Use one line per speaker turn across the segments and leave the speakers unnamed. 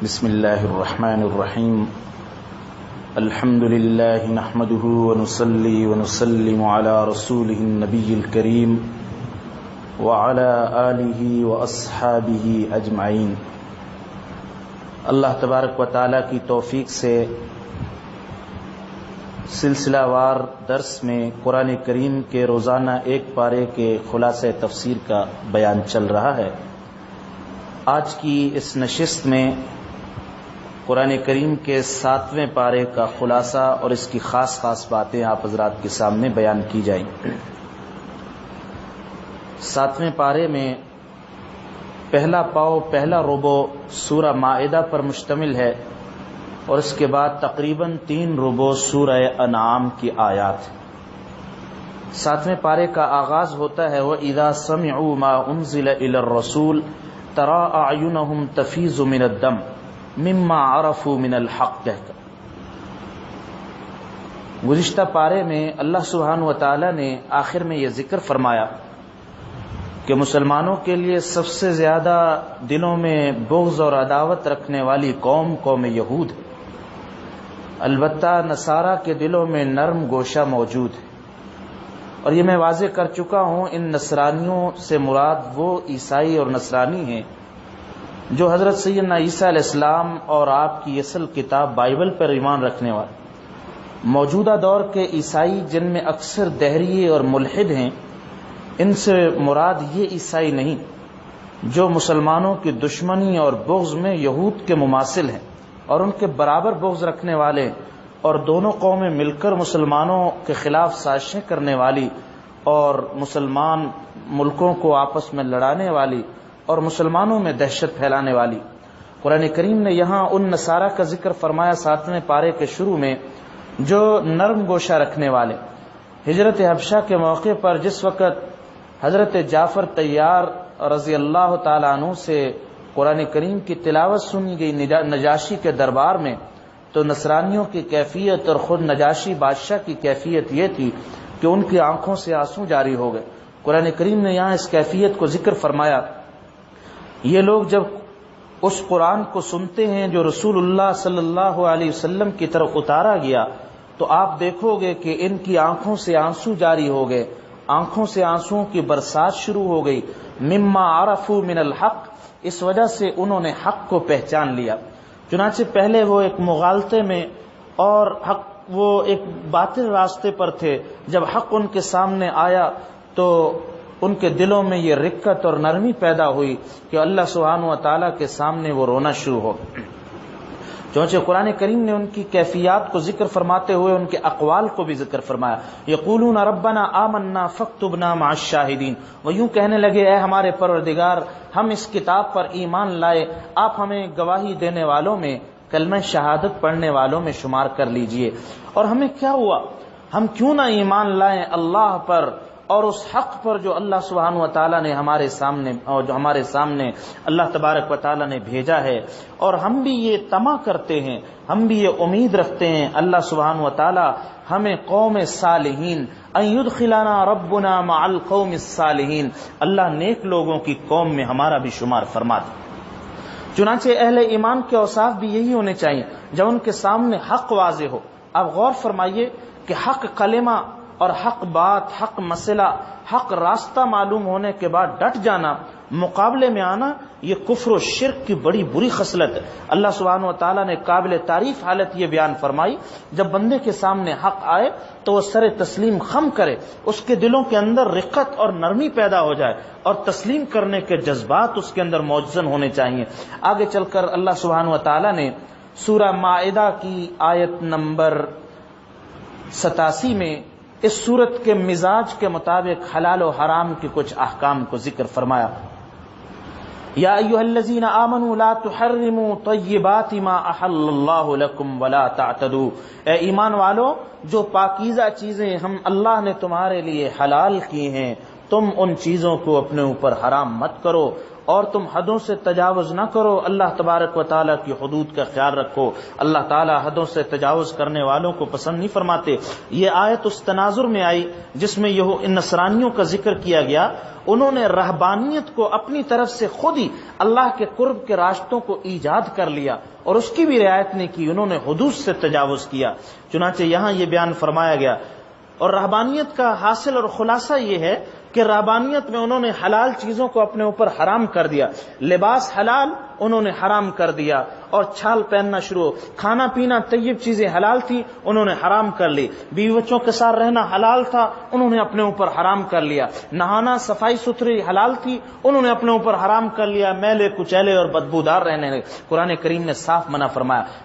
بسم اللہ الرحمن الرحیم الحمد للہ نحمده ونصلی ونسلم علی رسوله النبی الکریم وعلى آلہ واصحابہ اجمعین۔ اللہ تبارک و تعالی کی توفیق سے سلسلہ وار درس میں قرآن کریم کے روزانہ ایک پارے کے خلاصہ تفسیر کا بیان چل رہا ہے۔ آج کی اس نشست میں قرآن کریم کے 7ویں پارے کا خلاصہ اور اس کی خاص باتیں آپ حضرات کے سامنے بیان کی جائیں۔ 7ویں پارے میں پہلا پاؤ پہلا ربع سورہ مائدہ پر مشتمل ہے اور اس کے بعد تقریباً 3 ربع سورہ انعام کی آیات۔ 7ویں پارے کا آغاز ہوتا ہے وَإِذَا سَمِعُوا مَا أُنزِلَ إِلَى الرَّسُولِ تَرَىٰ أَعْيُنَهُمْ تَفِيضُ مِنَ الدَّمْعِ مِمَّا عَرَفُوا مِنَ الْحَقِّ کہہ کر۔ گزشتہ پارے میں اللہ سبحانہ و تعالی نے آخر میں یہ ذکر فرمایا کہ مسلمانوں کے لیے سب سے زیادہ دلوں میں بغض اور عداوت رکھنے والی قوم یہود ہے، البتہ نصارہ کے دلوں میں نرم گوشہ موجود ہے۔ اور یہ میں واضح کر چکا ہوں، ان نصرانیوں سے مراد وہ عیسائی اور نصرانی ہیں جو حضرت سیدنا عیسیٰ علیہ السلام اور آپ کی اصل کتاب بائبل پر ایمان رکھنے والے۔ موجودہ دور کے عیسائی جن میں اکثر دہریے اور ملحد ہیں، ان سے مراد یہ عیسائی نہیں جو مسلمانوں کی دشمنی اور بغض میں یہود کے مماثل ہیں اور ان کے برابر بغض رکھنے والے، اور دونوں قومیں مل کر مسلمانوں کے خلاف سازشیں کرنے والی اور مسلمان ملکوں کو آپس میں لڑانے والی اور مسلمانوں میں دہشت پھیلانے والی۔ قرآن کریم نے یہاں ان نصارہ کا ذکر فرمایا 7ویں پارے کے شروع میں جو نرم گوشہ رکھنے والے۔ ہجرت حبشہ کے موقع پر جس وقت حضرت جعفر طیار رضی اللہ تعالی عنہ سے قرآن کریم کی تلاوت سنی گئی نجاشی کے دربار میں، تو نصرانیوں کی کیفیت اور خود نجاشی بادشاہ کی کیفیت یہ تھی کہ ان کی آنکھوں سے آنسو جاری ہو گئے۔ قرآن کریم نے یہاں اس کیفیت کو ذکر فرمایا۔ یہ لوگ جب اس قرآن کو سنتے ہیں جو رسول اللہ صلی اللہ علیہ وسلم کی طرف اتارا گیا، تو آپ دیکھو گے کہ ان کی آنکھوں سے آنسو جاری ہو گئے، آنکھوں سے آنسوؤں کی برسات شروع ہو گئی۔ مما عرفوا من الحق، اس وجہ سے انہوں نے حق کو پہچان لیا۔ چنانچہ پہلے وہ ایک مغالطے میں اور وہ ایک باطل راستے پر تھے، جب حق ان کے سامنے آیا تو ان کے دلوں میں یہ رقت اور نرمی پیدا ہوئی کہ اللہ سبحانہ و تعالیٰ کے سامنے وہ رونا شروع ہو گئے۔ چونچہ قرآن کریم نے ان کی کیفیات کو ذکر فرماتے ہوئے ان کے اقوال کو بھی ذکر فرمایا۔ یقولون ربنا آمنا فاکتبنا مع الشاہدین، وہ یوں کہنے لگے اے ہمارے پروردگار، ہم اس کتاب پر ایمان لائے، آپ ہمیں گواہی دینے والوں میں، کلمہ شہادت پڑھنے والوں میں شمار کر لیجئے۔ اور ہمیں کیا ہوا، ہم کیوں نہ ایمان لائیں اللہ پر اور اس حق پر جو اللہ سبحانہ و تعالیٰ نے ہمارے سامنے اللہ تبارک و تعالیٰ نے بھیجا ہے۔ اور ہم بھی یہ طمع کرتے ہیں، ہم بھی یہ امید رکھتے ہیں اللہ سبحانہ و تعالیٰ ہمیں قوم صالحین ان یدخلنا ربنا مع القوم الصالحین، اللہ نیک لوگوں کی قوم میں ہمارا بھی شمار فرما دے۔ چنانچہ اہل ایمان کے اوصاف بھی یہی ہونے چاہیے جب ان کے سامنے حق واضح ہو۔ اب غور فرمائیے کہ حق کلمہ اور حق بات، حق مسئلہ، حق راستہ معلوم ہونے کے بعد ڈٹ جانا، مقابلے میں آنا، یہ کفر و شرک کی بڑی بری خصلت ہے۔ اللہ سبحانہ و تعالیٰ نے قابل تعریف حالت یہ بیان فرمائی، جب بندے کے سامنے حق آئے تو وہ سر تسلیم خم کرے، اس کے دلوں کے اندر رقت اور نرمی پیدا ہو جائے اور تسلیم کرنے کے جذبات اس کے اندر موجزن ہونے چاہیے۔ آگے چل کر اللہ سبحانہ و تعالیٰ نے سورہ مائدہ کی آیت نمبر 87 میں اس صورت کے مزاج کے مطابق حلال و حرام کے کچھ احکام کو ذکر فرمایا۔ یا ایھا الذین آمنوا لا تحرموا طیبات ما احل اللہ لکم ولا تعتدوا، اے ایمان والو جو پاکیزہ چیزیں ہم اللہ نے تمہارے لیے حلال کی ہیں، تم ان چیزوں کو اپنے اوپر حرام مت کرو اور تم حدوں سے تجاوز نہ کرو، اللہ تبارک و تعالیٰ کی حدود کا خیال رکھو، اللہ تعالیٰ حدوں سے تجاوز کرنے والوں کو پسند نہیں فرماتے۔ یہ آیت اس تناظر میں آئی جس میں ان نصرانیوں کا ذکر کیا گیا، انہوں نے رہبانیت کو اپنی طرف سے خود ہی اللہ کے قرب کے راستوں کو ایجاد کر لیا اور اس کی بھی رعایت نہیں کی، انہوں نے حدود سے تجاوز کیا۔ چنانچہ یہاں یہ بیان فرمایا گیا، اور رہبانیت کا حاصل اور خلاصہ یہ ہے کہ رہبانیت میں انہوں نے حلال چیزوں کو اپنے اوپر حرام کر دیا، لباس حلال انہوں نے حرام کر دیا اور چھال پہننا شروع، کھانا پینا طیب چیزیں حلال تھی انہوں نے حرام کر لی، بیوی بچوں کے ساتھ رہنا حلال تھا انہوں نے اپنے اوپر حرام کر لیا، نہانا صفائی ستھری حلال تھی انہوں نے اپنے اوپر حرام کر لیا، میلے کچیلے اور بدبودار رہنے لگے۔ قرآن کریم نے صاف منع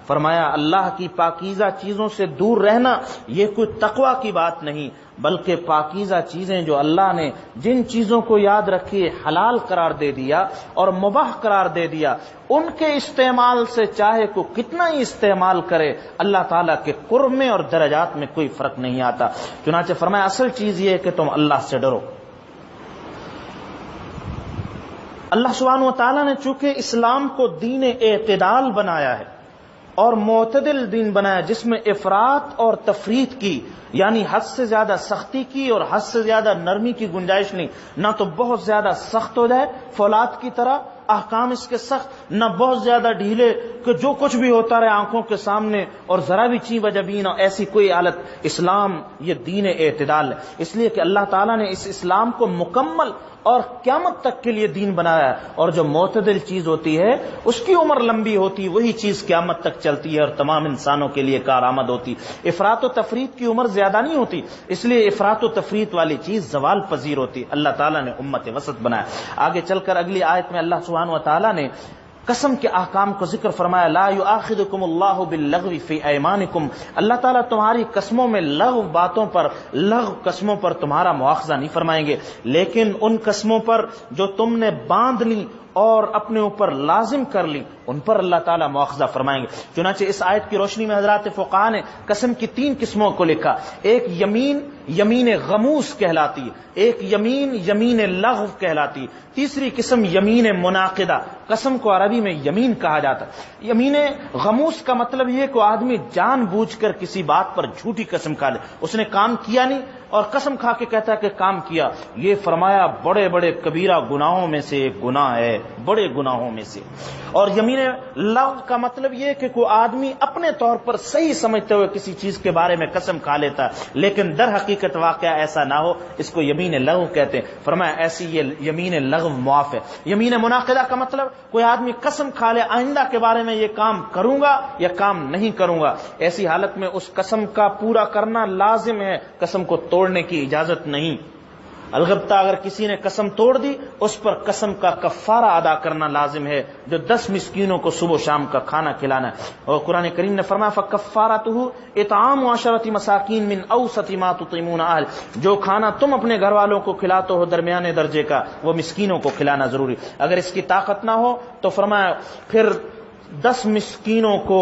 فرمایا اللہ کی پاکیزہ چیزوں سے دور رہنا یہ کوئی تقوی کی بات نہیں، بلکہ پاکیزہ چیزیں جو اللہ نے جن چیزوں کو یاد رکھیے حلال قرار دے دیا اور مباح قرار دے دیا، ان کے استعمال سے چاہے کو کتنا ہی استعمال کرے اللہ تعالیٰ کے قرب میں اور درجات میں کوئی فرق نہیں آتا۔ چنانچہ فرمایا اصل چیز یہ ہے کہ تم اللہ سے ڈرو۔ اللہ سبحانہ و تعالیٰ نے چونکہ اسلام کو دین اعتدال بنایا ہے اور معتدل دین بنایا جس میں افراط اور تفریط کی، یعنی حد سے زیادہ سختی کی اور حد سے زیادہ نرمی کی گنجائش نہیں، نہ تو بہت زیادہ سخت ہو جائے فولاد کی طرح احکام اس کے سخت، نہ بہت زیادہ ڈھیلے کہ جو کچھ بھی ہوتا رہے آنکھوں کے سامنے اور ذرا بھی چین بجبین، ایسی کوئی حالت۔ اسلام یہ دین اعتدال ہے، اس لیے کہ اللہ تعالیٰ نے اس اسلام کو مکمل اور قیامت تک کے لیے دین بنایا ہے، اور جو معتدل چیز ہوتی ہے اس کی عمر لمبی ہوتی، وہی چیز قیامت تک چلتی ہے اور تمام انسانوں کے لیے کارآمد ہوتی۔ افراط و تفریط کی عمر زیادہ نہیں ہوتی، اس لیے افراط و تفریط والی چیز زوال پذیر ہوتی۔ اللہ تعالیٰ نے امت وسط بنایا۔ آگے چل کر اگلی آیت میں اللہ سبحانہ و تعالیٰ نے قسم کے احکام کو ذکر فرمایا، لا یؤاخذکم اللہ باللغو فی ایمانکم، اللہ تعالیٰ تمہاری قسموں میں لغو باتوں پر، لغو قسموں پر تمہارا مواخذہ نہیں فرمائیں گے، لیکن ان قسموں پر جو تم نے باندھ لی اور اپنے اوپر لازم کر لی ان پر اللہ تعالیٰ مواخذہ فرمائیں گے۔ چنانچہ اس آیت کی روشنی میں حضرات فقہاء نے قسم کی 3 قسموں کو لکھا، ایک یمین یمین غموس کہلاتی، ایک یمین یمین لغو کہلاتی، تیسری قسم یمین منعقدہ، قسم کو عربی میں یمین کہا جاتا ہے۔ یمین غموس کا مطلب یہ کہ آدمی جان بوجھ کر کسی بات پر جھوٹی قسم کھا لے، اس نے کام کیا نہیں اور قسم کھا کے کہتا ہے کہ کام کیا، یہ فرمایا بڑے بڑے کبیرہ گناہوں میں سے ایک گناہ ہے، بڑے گناہوں میں سے۔ اور یمین لغو کا مطلب یہ کہ کوئی آدمی اپنے طور پر صحیح سمجھتے ہوئے کسی چیز کے بارے میں قسم کھا لیتا ہے لیکن در حقیقت واقعہ ایسا نہ ہو، اس کو یمین لغو کہتے ہیں۔ فرمایا ایسی یہ یمین لغو معاف ہے۔ یمین منعقدہ کا مطلب کوئی آدمی قسم کھا لے آئندہ کے بارے میں یہ کام کروں گا یا کام نہیں کروں گا، ایسی حالت میں اس قسم کا پورا کرنا لازم ہے، قسم کو توڑنے کی اجازت نہیں۔ البتہ اگر کسی نے قسم توڑ دی اس پر قسم کا کفارہ ادا کرنا لازم ہے، جو 10 مسکینوں کو صبح و شام کا کھانا کھلانا ہے۔ اور قرآن کریم نے فرمایا فَكَفَّارَتُهُ اطعام 10 مساکین من اوسط ما تطعمون اہل، جو کھانا تم اپنے گھر والوں کو کھلاتے ہو درمیانے درجے کا وہ مسکینوں کو کھلانا ضروری۔ اگر اس کی طاقت نہ ہو تو فرمایا پھر 10 مسکینوں کو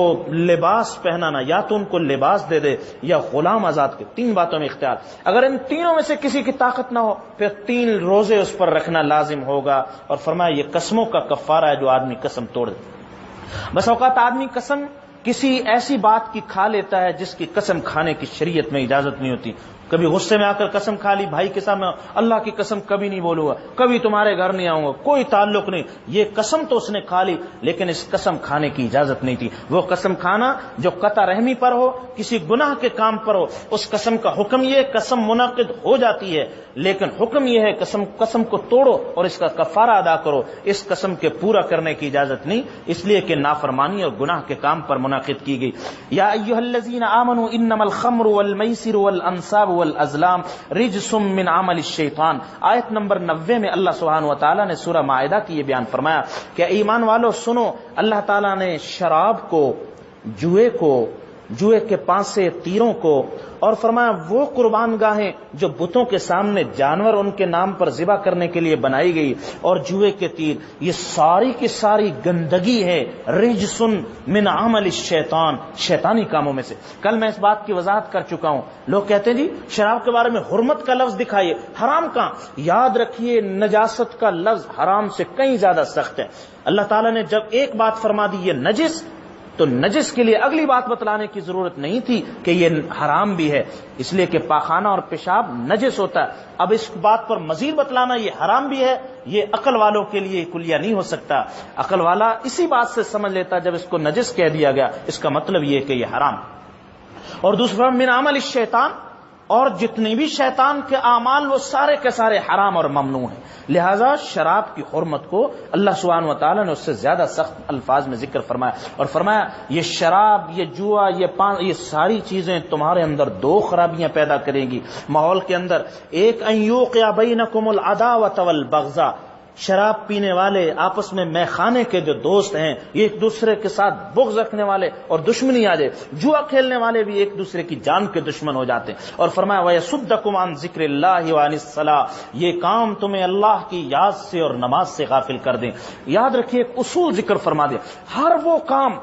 لباس پہنانا، یا تو ان کو لباس دے دے یا غلام آزاد کے، 3 باتوں میں اختیار۔ اگر ان تینوں میں سے کسی کی طاقت نہ ہو پھر 3 روزے اس پر رکھنا لازم ہوگا۔ اور فرمایا یہ قسموں کا کفارہ ہے جو آدمی قسم توڑ دے۔ بس اوقات آدمی قسم کسی ایسی بات کی کھا لیتا ہے جس کی قسم کھانے کی شریعت میں اجازت نہیں ہوتی، کبھی غصے میں آ کر قسم کھا لی بھائی کے سامنے، اللہ کی قسم کبھی نہیں بولوں گا، کبھی تمہارے گھر نہیں آؤں گا، کوئی تعلق نہیں، یہ قسم تو اس نے کھا لی لیکن اس قسم کھانے کی اجازت نہیں تھی۔ وہ قسم کھانا جو قطع رحمی پر ہو، کسی گناہ کے کام پر ہو، اس قسم کا حکم یہ قسم منعقد ہو جاتی ہے، لیکن حکم یہ ہے قسم کو توڑو اور اس کا کفارہ ادا کرو، اس قسم کے پورا کرنے کی اجازت نہیں، اس لیے کہ نافرمانی اور گناہ کے کام پر منعقد کی گئی۔ یا ایھا الذین آمنوا انما الخمر والمیسر والانصاب والازلام رجس من عمل الشیطان، آیت نمبر 90 میں اللہ سبحانہ و تعالیٰ نے سورہ مائدہ کی یہ بیان فرمایا کہ ایمان والو سنو، اللہ تعالیٰ نے شراب کو، جوئے کو، جوئے کے پانسے تیروں کو، اور فرمایا وہ قربان گاہیں جو بتوں کے سامنے جانور ان کے نام پر ذبح کرنے کے لیے بنائی گئی، اور جوئے کے تیر، یہ ساری کی ساری گندگی ہے، رجس من عمل الشیطان، شیطانی کاموں میں سے۔ کل میں اس بات کی وضاحت کر چکا ہوں، لوگ کہتے ہیں جی شراب کے بارے میں حرمت کا لفظ دکھائیے، حرام کہاں؟ یاد رکھیے نجاست کا لفظ حرام سے کہیں زیادہ سخت ہے۔ اللہ تعالیٰ نے جب ایک بات فرما دی یہ نجس، تو نجس کے لیے اگلی بات بتلانے کی ضرورت نہیں تھی کہ یہ حرام بھی ہے، اس لیے کہ پاخانہ اور پیشاب نجس ہوتا ہے۔ اب اس بات پر مزید بتلانا یہ حرام بھی ہے، یہ عقل والوں کے لیے کلیہ نہیں ہو سکتا۔ عقل والا اسی بات سے سمجھ لیتا جب اس کو نجس کہہ دیا گیا، اس کا مطلب یہ کہ یہ حرام۔ اور دوسرا من عمل الشیطان، اور جتنے بھی شیطان کے اعمال وہ سارے کے سارے حرام اور ممنوع ہیں، لہذا شراب کی حرمت کو اللہ سبحانہ و تعالیٰ نے اس سے زیادہ سخت الفاظ میں ذکر فرمایا، اور فرمایا یہ شراب، یہ جوا، یہ ساری چیزیں تمہارے اندر دو خرابیاں پیدا کریں گی ماحول کے اندر۔ ایک ان یوقع بینکم العداوۃ والبغضاء، شراب پینے والے آپس میں میخانے کے جو دوست ہیں یہ ایک دوسرے کے ساتھ بغض رکھنے والے اور دشمنی آ جائے، جوا کھیلنے والے بھی ایک دوسرے کی جان کے دشمن ہو جاتے ہیں۔ اور فرمایا وَيَصُدَّكُمْ عَنْ ذِكْرِ اللَّهِ وَعَنِ الصَّلَاةِ، یہ کام تمہیں اللہ کی یاد سے اور نماز سے غافل کر دیں۔ یاد رکھیے ایک اصول ذکر فرما دیں، ہر وہ کام،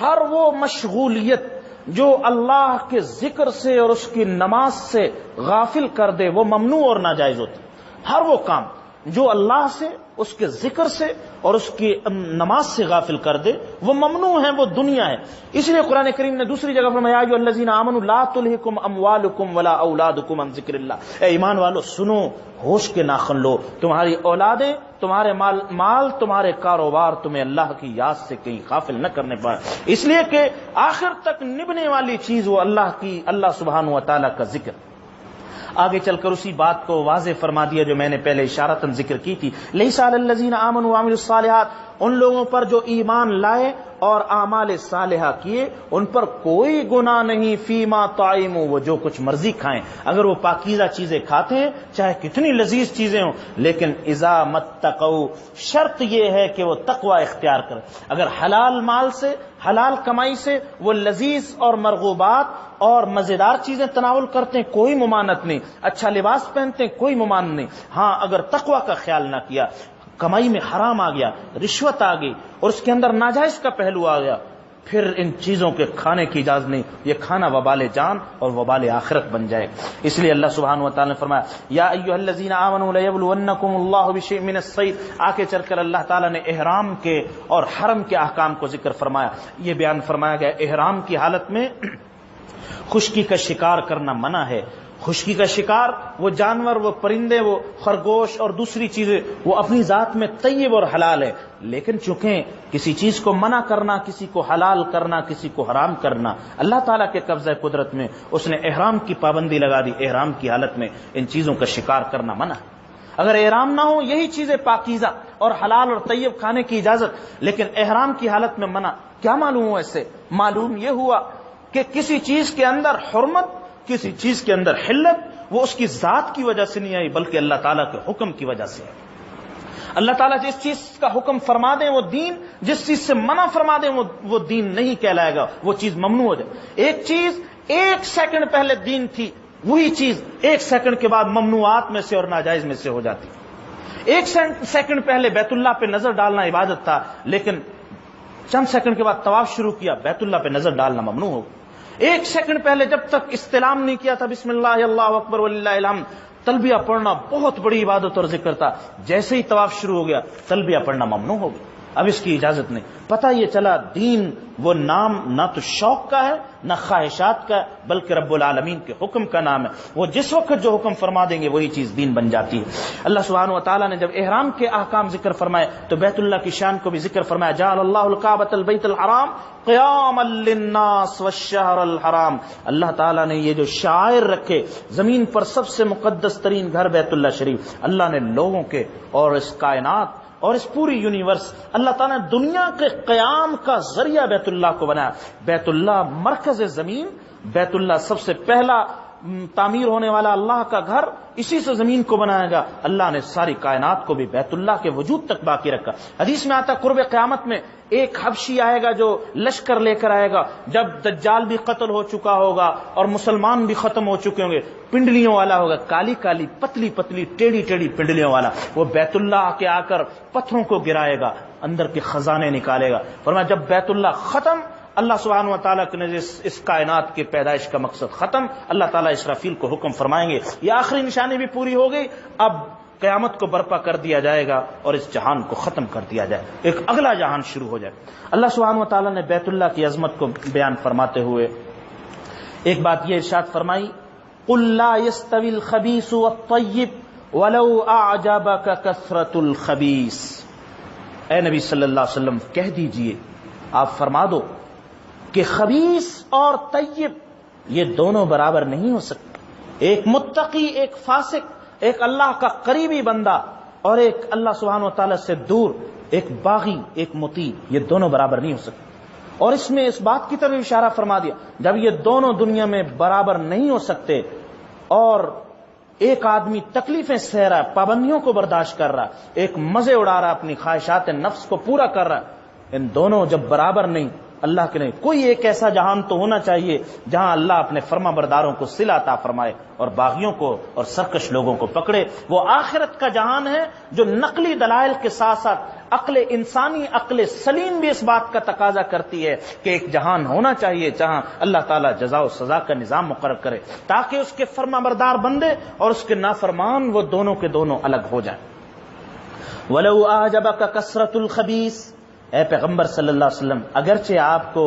ہر وہ مشغولیت جو اللہ کے ذکر سے اور اس کی نماز سے غافل کر دے وہ ممنوع اور ناجائز ہوتی۔ ہر وہ کام جو اللہ سے، اس کے ذکر سے اور اس کی نماز سے غافل کر دے وہ ممنوع ہے، وہ دنیا ہے۔ اس لیے قرآن کریم نے دوسری جگہ فرمایا یا ایھا الذین آمنوا لا تلھکم اموالکم ولا اولادکم عن ذکر اللہ، اے ایمان والو سنو، ہوش کے ناخن لو، تمہاری اولادیں، تمہارے مال، تمہارے کاروبار تمہیں اللہ کی یاد سے کہیں غافل نہ کرنے پائے، اس لیے کہ آخر تک نبھنے والی چیز وہ اللہ سبحانہ و تعالیٰ کا ذکر۔ آگے چل کر اسی بات کو واضح فرما دیا جو میں نے پہلے اشارتاً ذکر کی تھی، لیس علی الذین آمنوا وعملوا الصالحات، ان لوگوں پر جو ایمان لائے اور اعمال صالحہ کیے ان پر کوئی گناہ نہیں، فیما طعموا، وہ جو کچھ مرضی کھائیں، اگر وہ پاکیزہ چیزیں کھاتے ہیں چاہے کتنی لذیذ چیزیں ہوں، لیکن اذا متقوا، شرط یہ ہے کہ وہ تقوی اختیار کریں۔ اگر حلال مال سے، حلال کمائی سے وہ لذیذ اور مرغوبات اور مزیدار چیزیں تناول کرتے ہیں کوئی ممانت نہیں، اچھا لباس پہنتے ہیں کوئی ممانت نہیں، ہاں اگر تقوی کا خیال نہ کیا، کمائی میں حرام آ گیا، رشوت آ گئی اور اس کے اندر ناجائز کا پہلو آ گیا، پھر ان چیزوں کے کھانے کی اجازت نہیں، یہ کھانا وبال جان اور وبال آخرت بن جائے۔ اس لیے اللہ سبحانہ و تعالی نے فرمایا یا ایھا الذین آمنوا لیبلونکم اللہ بشیء من الصید، آگے چل کر اللہ تعالیٰ نے احرام کے اور حرم کے احکام کو ذکر فرمایا۔ یہ بیان فرمایا گیا احرام کی حالت میں خشکی کا شکار کرنا منع ہے۔ خشکی کا شکار وہ جانور، وہ پرندے، وہ خرگوش اور دوسری چیزیں وہ اپنی ذات میں طیب اور حلال ہے، لیکن چونکہ کسی چیز کو منع کرنا، کسی کو حلال کرنا، کسی کو حرام کرنا اللہ تعالیٰ کے قبضہ قدرت میں، اس نے احرام کی پابندی لگا دی، احرام کی حالت میں ان چیزوں کا شکار کرنا منع ہے۔ اگر احرام نہ ہو یہی چیزیں پاکیزہ اور حلال اور طیب کھانے کی اجازت، لیکن احرام کی حالت میں منع، کیا معلوم ہوا اس سے؟ معلوم یہ ہوا کہ کسی چیز کے اندر حرمت، کسی چیز کے اندر حلت وہ اس کی ذات کی وجہ سے نہیں آئی بلکہ اللہ تعالیٰ کے حکم کی وجہ سے ہے۔ اللہ تعالیٰ جس چیز کا حکم فرما دیں وہ دین، جس چیز سے منع فرما دیں وہ دین نہیں کہلائے گا، وہ چیز ممنوع ہو جائے۔ ایک چیز ایک سیکنڈ پہلے دین تھی، وہی چیز ایک سیکنڈ کے بعد ممنوعات میں سے اور ناجائز میں سے ہو جاتی۔ ایک سیکنڈ پہلے بیت اللہ پہ نظر ڈالنا عبادت تھا، لیکن چند سیکنڈ کے بعد طواف شروع کیا، بیت اللہ پہ نظر ڈالنا ممنوع ہو گیا۔ ایک سیکنڈ پہلے جب تک استلام نہیں کیا تھا بسم اللہ اللہ اکبر وللہ الحمد، تلبیہ پڑھنا بہت بڑی عبادت اور ذکر تھا، جیسے ہی طواف شروع ہو گیا تلبیہ پڑھنا ممنوع ہو گیا، اب اس کی اجازت نہیں۔ پتہ یہ چلا دین وہ نام نہ تو شوق کا ہے نہ خواہشات کا ہے، بلکہ رب العالمین کے حکم کا نام ہے، وہ جس وقت جو حکم فرما دیں گے وہی چیز دین بن جاتی ہے۔ اللہ سبحانہ و تعالیٰ نے جب احرام کے احکام ذکر فرمائے تو بیت اللہ کی شان کو بھی ذکر فرمایا، جعل اللہ الکعبۃ البیت الحرام قیاما للناس والشہر الحرام، اللہ تعالیٰ نے یہ جو شعائر رکھے، زمین پر سب سے مقدس ترین گھر بیت اللہ شریف، اللہ نے لوگوں کے اور اس کائنات اور اس پوری یونیورس، اللہ تعالیٰ نے دنیا کے قیام کا ذریعہ بیت اللہ کو بنایا۔ بیت اللہ مرکز زمین، بیت اللہ سب سے پہلا تعمیر ہونے والا اللہ کا گھر اسی سے زمین کو بنائے گا. اللہ نے ساری کائنات کو بھی بیت اللہ کے وجود تک باقی رکھا. حدیث میں آتا قرب قیامت میں ایک حبشی آئے گا جو لشکر لے کر آئے گا, جب دجال بھی قتل ہو چکا ہوگا اور مسلمان بھی ختم ہو چکے ہوں گے, پنڈلیوں والا ہوگا, کالی کالی پتلی پتلی ٹیڑھی ٹیڑھی پنڈلیوں والا. وہ بیت اللہ کے آ کر پتھروں کو گرائے گا, اندر کے خزانے نکالے گا. فرمایا جب بیت اللہ ختم, اللہ سبحانہ و تعالیٰ نے اس کائنات کی پیدائش کا مقصد ختم, اللہ تعالیٰ اسرافیل کو حکم فرمائیں گے یہ آخری نشانی بھی پوری ہو گئی, اب قیامت کو برپا کر دیا جائے گا اور اس جہان کو ختم کر دیا جائے, ایک اگلا جہان شروع ہو جائے. اللہ سبحانہ و تعالیٰ نے بیت اللہ کی عظمت کو بیان فرماتے ہوئے ایک بات یہ ارشاد فرمائی, قل لا يستوي الخبيث والطيب ولو اعجبك كثرة الخبيث. اے نبی صلی اللہ علیہ وسلم کہہ دیجئے, آپ فرما دو کہ خبیث اور طیب یہ دونوں برابر نہیں ہو سکتے. ایک متقی, ایک فاسق, ایک اللہ کا قریبی بندہ اور ایک اللہ سبحانہ و تعالیٰ سے دور, ایک باغی, ایک مطیع, یہ دونوں برابر نہیں ہو سکتے. اور اس میں اس بات کی طرف اشارہ فرما دیا, جب یہ دونوں دنیا میں برابر نہیں ہو سکتے اور ایک آدمی تکلیفیں سہ رہا ہے, پابندیوں کو برداشت کر رہا, ایک مزے اڑا رہا, اپنی خواہشات نفس کو پورا کر رہا, ان دونوں جب برابر نہیں, اللہ کے نہیں, کوئی ایک ایسا جہان تو ہونا چاہیے جہاں اللہ اپنے فرما برداروں کو صلہ عطا فرمائے اور باغیوں کو اور سرکش لوگوں کو پکڑے. وہ آخرت کا جہان ہے جو نقلی دلائل کے ساتھ ساتھ عقل انسانی, عقل سلیم بھی اس بات کا تقاضا کرتی ہے کہ ایک جہان ہونا چاہیے جہاں اللہ تعالیٰ جزا و سزا کا نظام مقرر کرے تاکہ اس کے فرما بردار بندے اور اس کے نافرمان وہ دونوں کے دونوں الگ ہو جائیں. وَلَوْ أَعْجَبَكَ كَثْرَةُ الْخَبِيثِ, اے پیغمبر صلی اللہ علیہ وسلم اگرچہ آپ کو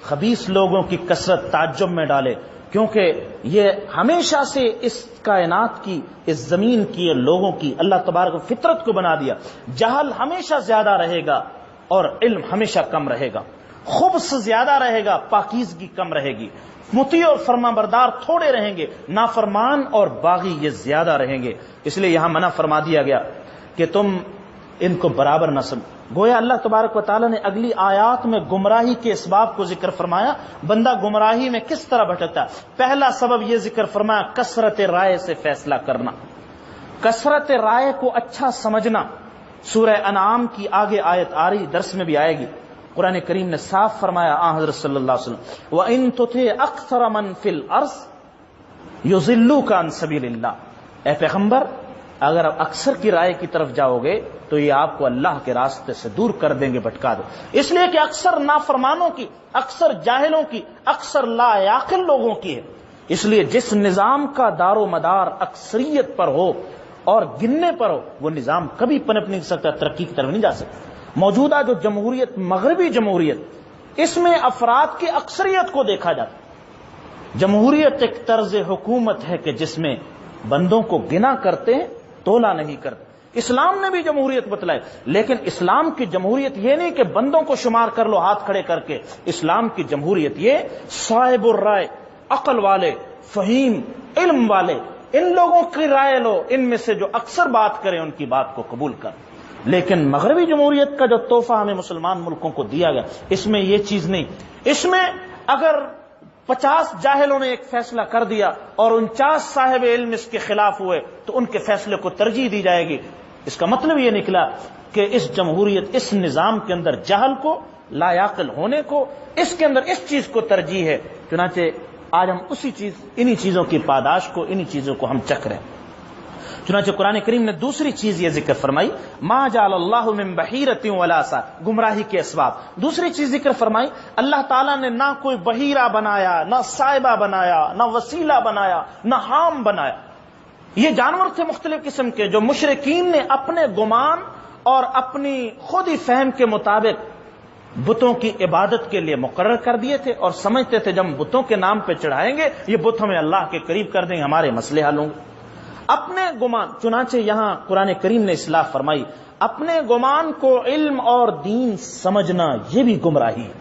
خبیث لوگوں کی کثرت تعجب میں ڈالے, کیونکہ یہ ہمیشہ سے اس کائنات کی, اس زمین کی, لوگوں کی اللہ تبارک فطرت کو بنا دیا. جہل ہمیشہ زیادہ رہے گا اور علم ہمیشہ کم رہے گا, خبث زیادہ رہے گا, پاکیزگی کم رہے گی, مطیع اور فرما بردار تھوڑے رہیں گے, نافرمان اور باغی یہ زیادہ رہیں گے. اس لیے یہاں منع فرما دیا گیا کہ تم ان کو برابر نہ سمجھو. گویا اللہ تبارک و تعالیٰ نے اگلی آیات میں گمراہی کے اسباب کو ذکر فرمایا, بندہ گمراہی میں کس طرح بھٹکتا ہے. پہلا سبب یہ ذکر فرمایا کثرت رائے سے فیصلہ کرنا, کثرت رائے کو اچھا سمجھنا. سورہ انعام کی آگے آیت آ رہی, درس میں بھی آئے گی, قرآن کریم نے صاف فرمایا حضرت صلی اللہ علیہ وسلم, وَإِن تُطِعْ أَكْثَرَ مَن فِي الْأَرْضِ يُضِلُّوكَ عَن سَبِيلِ اللَّهِ. اے پیغمبر اگر آپ اکثر کی رائے کی طرف جاؤ گے تو یہ آپ کو اللہ کے راستے سے دور کر دیں گے, بھٹکا دو. اس لیے کہ اکثر نافرمانوں کی, اکثر جاہلوں کی, اکثر لا عاقل لوگوں کی ہے. اس لیے جس نظام کا دار و مدار اکثریت پر ہو اور گننے پر ہو وہ نظام کبھی پنپ نہیں سکتا, ترقی کی طرف نہیں جا سکتا. موجودہ جو جمہوریت, مغربی جمہوریت, اس میں افراد کی اکثریت کو دیکھا جاتا. جمہوریت ایک طرز حکومت ہے کہ جس میں بندوں کو گنا کرتے ہیں, تولا نہیں کرتے. اسلام نے بھی جمہوریت بتلائی, لیکن اسلام کی جمہوریت یہ نہیں کہ بندوں کو شمار کر لو ہاتھ کھڑے کر کے. اسلام کی جمہوریت یہ صاحب الرائے, عقل والے, فہیم, علم والے, ان لوگوں کی رائے لو, ان میں سے جو اکثر بات کریں ان کی بات کو قبول کر. لیکن مغربی جمہوریت کا جو تحفہ ہمیں مسلمان ملکوں کو دیا گیا, اس میں یہ چیز نہیں. اس میں اگر 50 جاہلوں نے ایک فیصلہ کر دیا اور 49 صاحب علم اس کے خلاف ہوئے تو ان کے فیصلے کو ترجیح دی جائے گی. اس کا مطلب یہ نکلا کہ اس جمہوریت, اس نظام کے اندر جہل کو, لا عاقل ہونے کو, اس کے اندر اس چیز کو ترجیح ہے. چنانچہ آج ہم اسی چیز, انہی چیزوں کی پاداش کو, انہی چیزوں کو ہم چکھ رہے ہیں. چنانچہ قرآن کریم نے دوسری چیز یہ ذکر فرمائی, ما جعل اللہ من بحیرۃ ولا سا, گمراہی کے اسباب. دوسری چیز ذکر فرمائی, اللہ تعالیٰ نے نہ کوئی بحیرہ بنایا, نہ سائبہ بنایا, نہ وسیلہ بنایا, نہ حام بنایا. یہ جانور تھے مختلف قسم کے جو مشرکین نے اپنے گمان اور اپنی خود ہی فہم کے مطابق بتوں کی عبادت کے لیے مقرر کر دیے تھے اور سمجھتے تھے جب ہم بتوں کے نام پہ چڑھائیں گے یہ بت ہمیں اللہ کے قریب کر دیں گے, ہمارے مسئلے حل ہوں گے. اپنے گمان, چنانچہ یہاں قرآن کریم نے اصلاح فرمائی, اپنے گمان کو علم اور دین سمجھنا یہ بھی گمراہی ہے.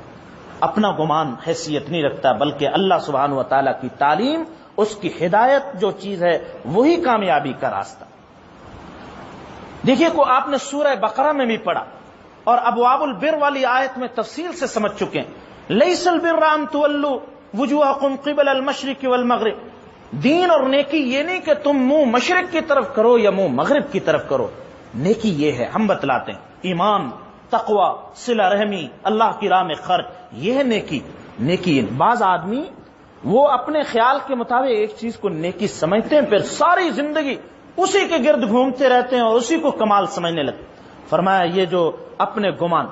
اپنا گمان حیثیت نہیں رکھتا, بلکہ اللہ سبحانہ و تعالیٰ کی تعلیم, اس کی ہدایت جو چیز ہے وہی کامیابی کا راستہ. دیکھیے کو آپ نے سورہ بقرہ میں بھی پڑھا اور ابواب البر والی آیت میں تفصیل سے سمجھ چکے ہیں. لیس البر ان تولوا وجوہکم قبل المشرق والمغرب, دین اور نیکی یہ نہیں کہ تم منہ مشرق کی طرف کرو یا منہ مغرب کی طرف کرو. نیکی یہ ہے، ہم بتلاتے ہیں، ایمان، تقوی، صلہ رحمی، اللہ کی راہ میں خرچ، یہ ہے نیکی. نیکی بعض آدمی وہ اپنے خیال کے مطابق ایک چیز کو نیکی سمجھتے ہیں، پھر ساری زندگی اسی کے گرد گھومتے رہتے ہیں اور اسی کو کمال سمجھنے لگتے. فرمایا یہ جو اپنے گمان،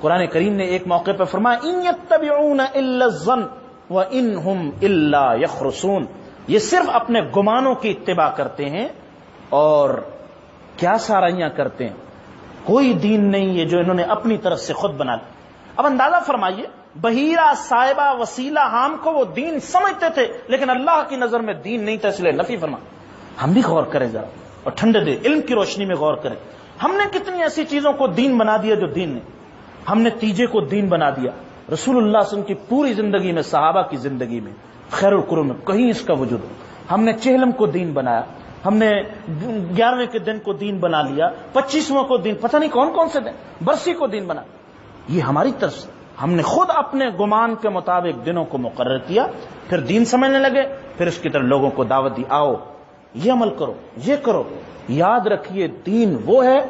قرآن کریم نے ایک موقع پہ فرمایا ان یتبعون الا الظن وان هم الا یخرصون، یہ صرف اپنے گمانوں کی اتباع کرتے ہیں اور کیا سارائیاں کرتے ہیں، کوئی دین نہیں ہے جو انہوں نے اپنی طرف سے خود بنا لیا. اب اندازہ فرمائیے، بحیرہ، صاحبہ، وسیلہ، ہم کو وہ دین سمجھتے تھے لیکن اللہ کی نظر میں دین نہیں تھا، اس لیے نفی فرما. ہم بھی غور کریں ذرا اور ٹھنڈے دل علم کی روشنی میں غور کریں. ہم نے کتنی ایسی چیزوں کو دین بنا دیا جو دین نہیں. ہم نے تیجے کو دین بنا دیا. رسول اللہ صلی اللہ علیہ وسلم کی پوری زندگی میں، صحابہ کی زندگی میں، خیر القرون میں کہیں اس کا وجود ہو. ہم نے چہلم کو دین بنایا، ہم نے 11ویں کے دن کو دین بنا لیا، 25واں کو دین، پتہ نہیں کون کون سے دن، برسی کو دین بنا. یہ ہماری طرف سے ہم نے خود اپنے گمان کے مطابق دنوں کو مقرر کیا، پھر دین سمجھنے لگے، پھر اس کی طرف لوگوں کو دعوت دی، آؤ یہ عمل کرو، یہ کرو. یاد رکھیے دین وہ ہے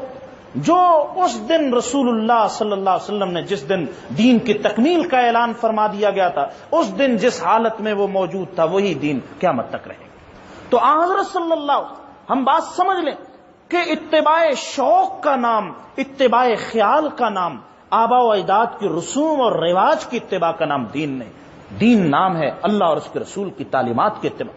جو اس دن رسول اللہ صلی اللہ علیہ وسلم نے جس دن دین کی تکمیل کا اعلان فرما دیا گیا تھا، اس دن جس حالت میں وہ موجود تھا وہی دین قیامت تک رہے گا. تو حضرت صلی اللہ علیہ وسلم، ہم بات سمجھ لیں کہ اتباع شوق کا نام، اتباع خیال کا نام، آبا و اجداد کی رسوم اور رواج کی اتباع کا نام دین نہیں. دین نام ہے اللہ اور اس کے رسول کی تعلیمات کی اتباع.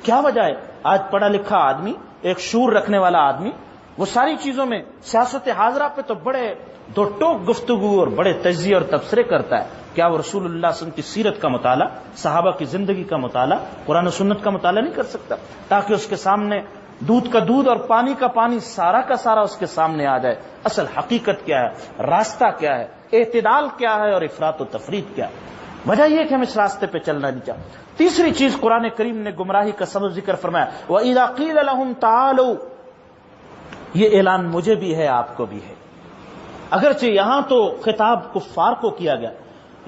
کیا وجہ ہے آج پڑھا لکھا آدمی، ایک شعور رکھنے والا آدمی، وہ ساری چیزوں میں سیاست حاضرہ پہ تو بڑے دو ٹوک گفتگو اور بڑے تجزیے اور تبصرے کرتا ہے. کیا وہ رسول اللہ صلی اللہ علیہ وسلم کی سیرت کا مطالعہ، صحابہ کی زندگی کا مطالعہ، قرآن و سنت کا مطالعہ نہیں کر سکتا تاکہ اس کے سامنے دودھ کا دودھ اور پانی کا پانی سارا کا سارا اس کے سامنے آ جائے؟ اصل حقیقت کیا ہے، راستہ کیا ہے، اعتدال کیا ہے اور افراط و تفریط کیا ہے. وجہ یہ کہ ہم اس راستے پہ چلنا نہیں چاہتے. تیسری چیز قرآن کریم نے گمراہی کا سبب ذکر فرمایا، وَإِذَا قِيلَ لَهُمْ تَعَالَوْا، یہ اعلان مجھے بھی ہے، آپ کو بھی ہے. اگرچہ یہاں تو خطاب کفار کو کیا گیا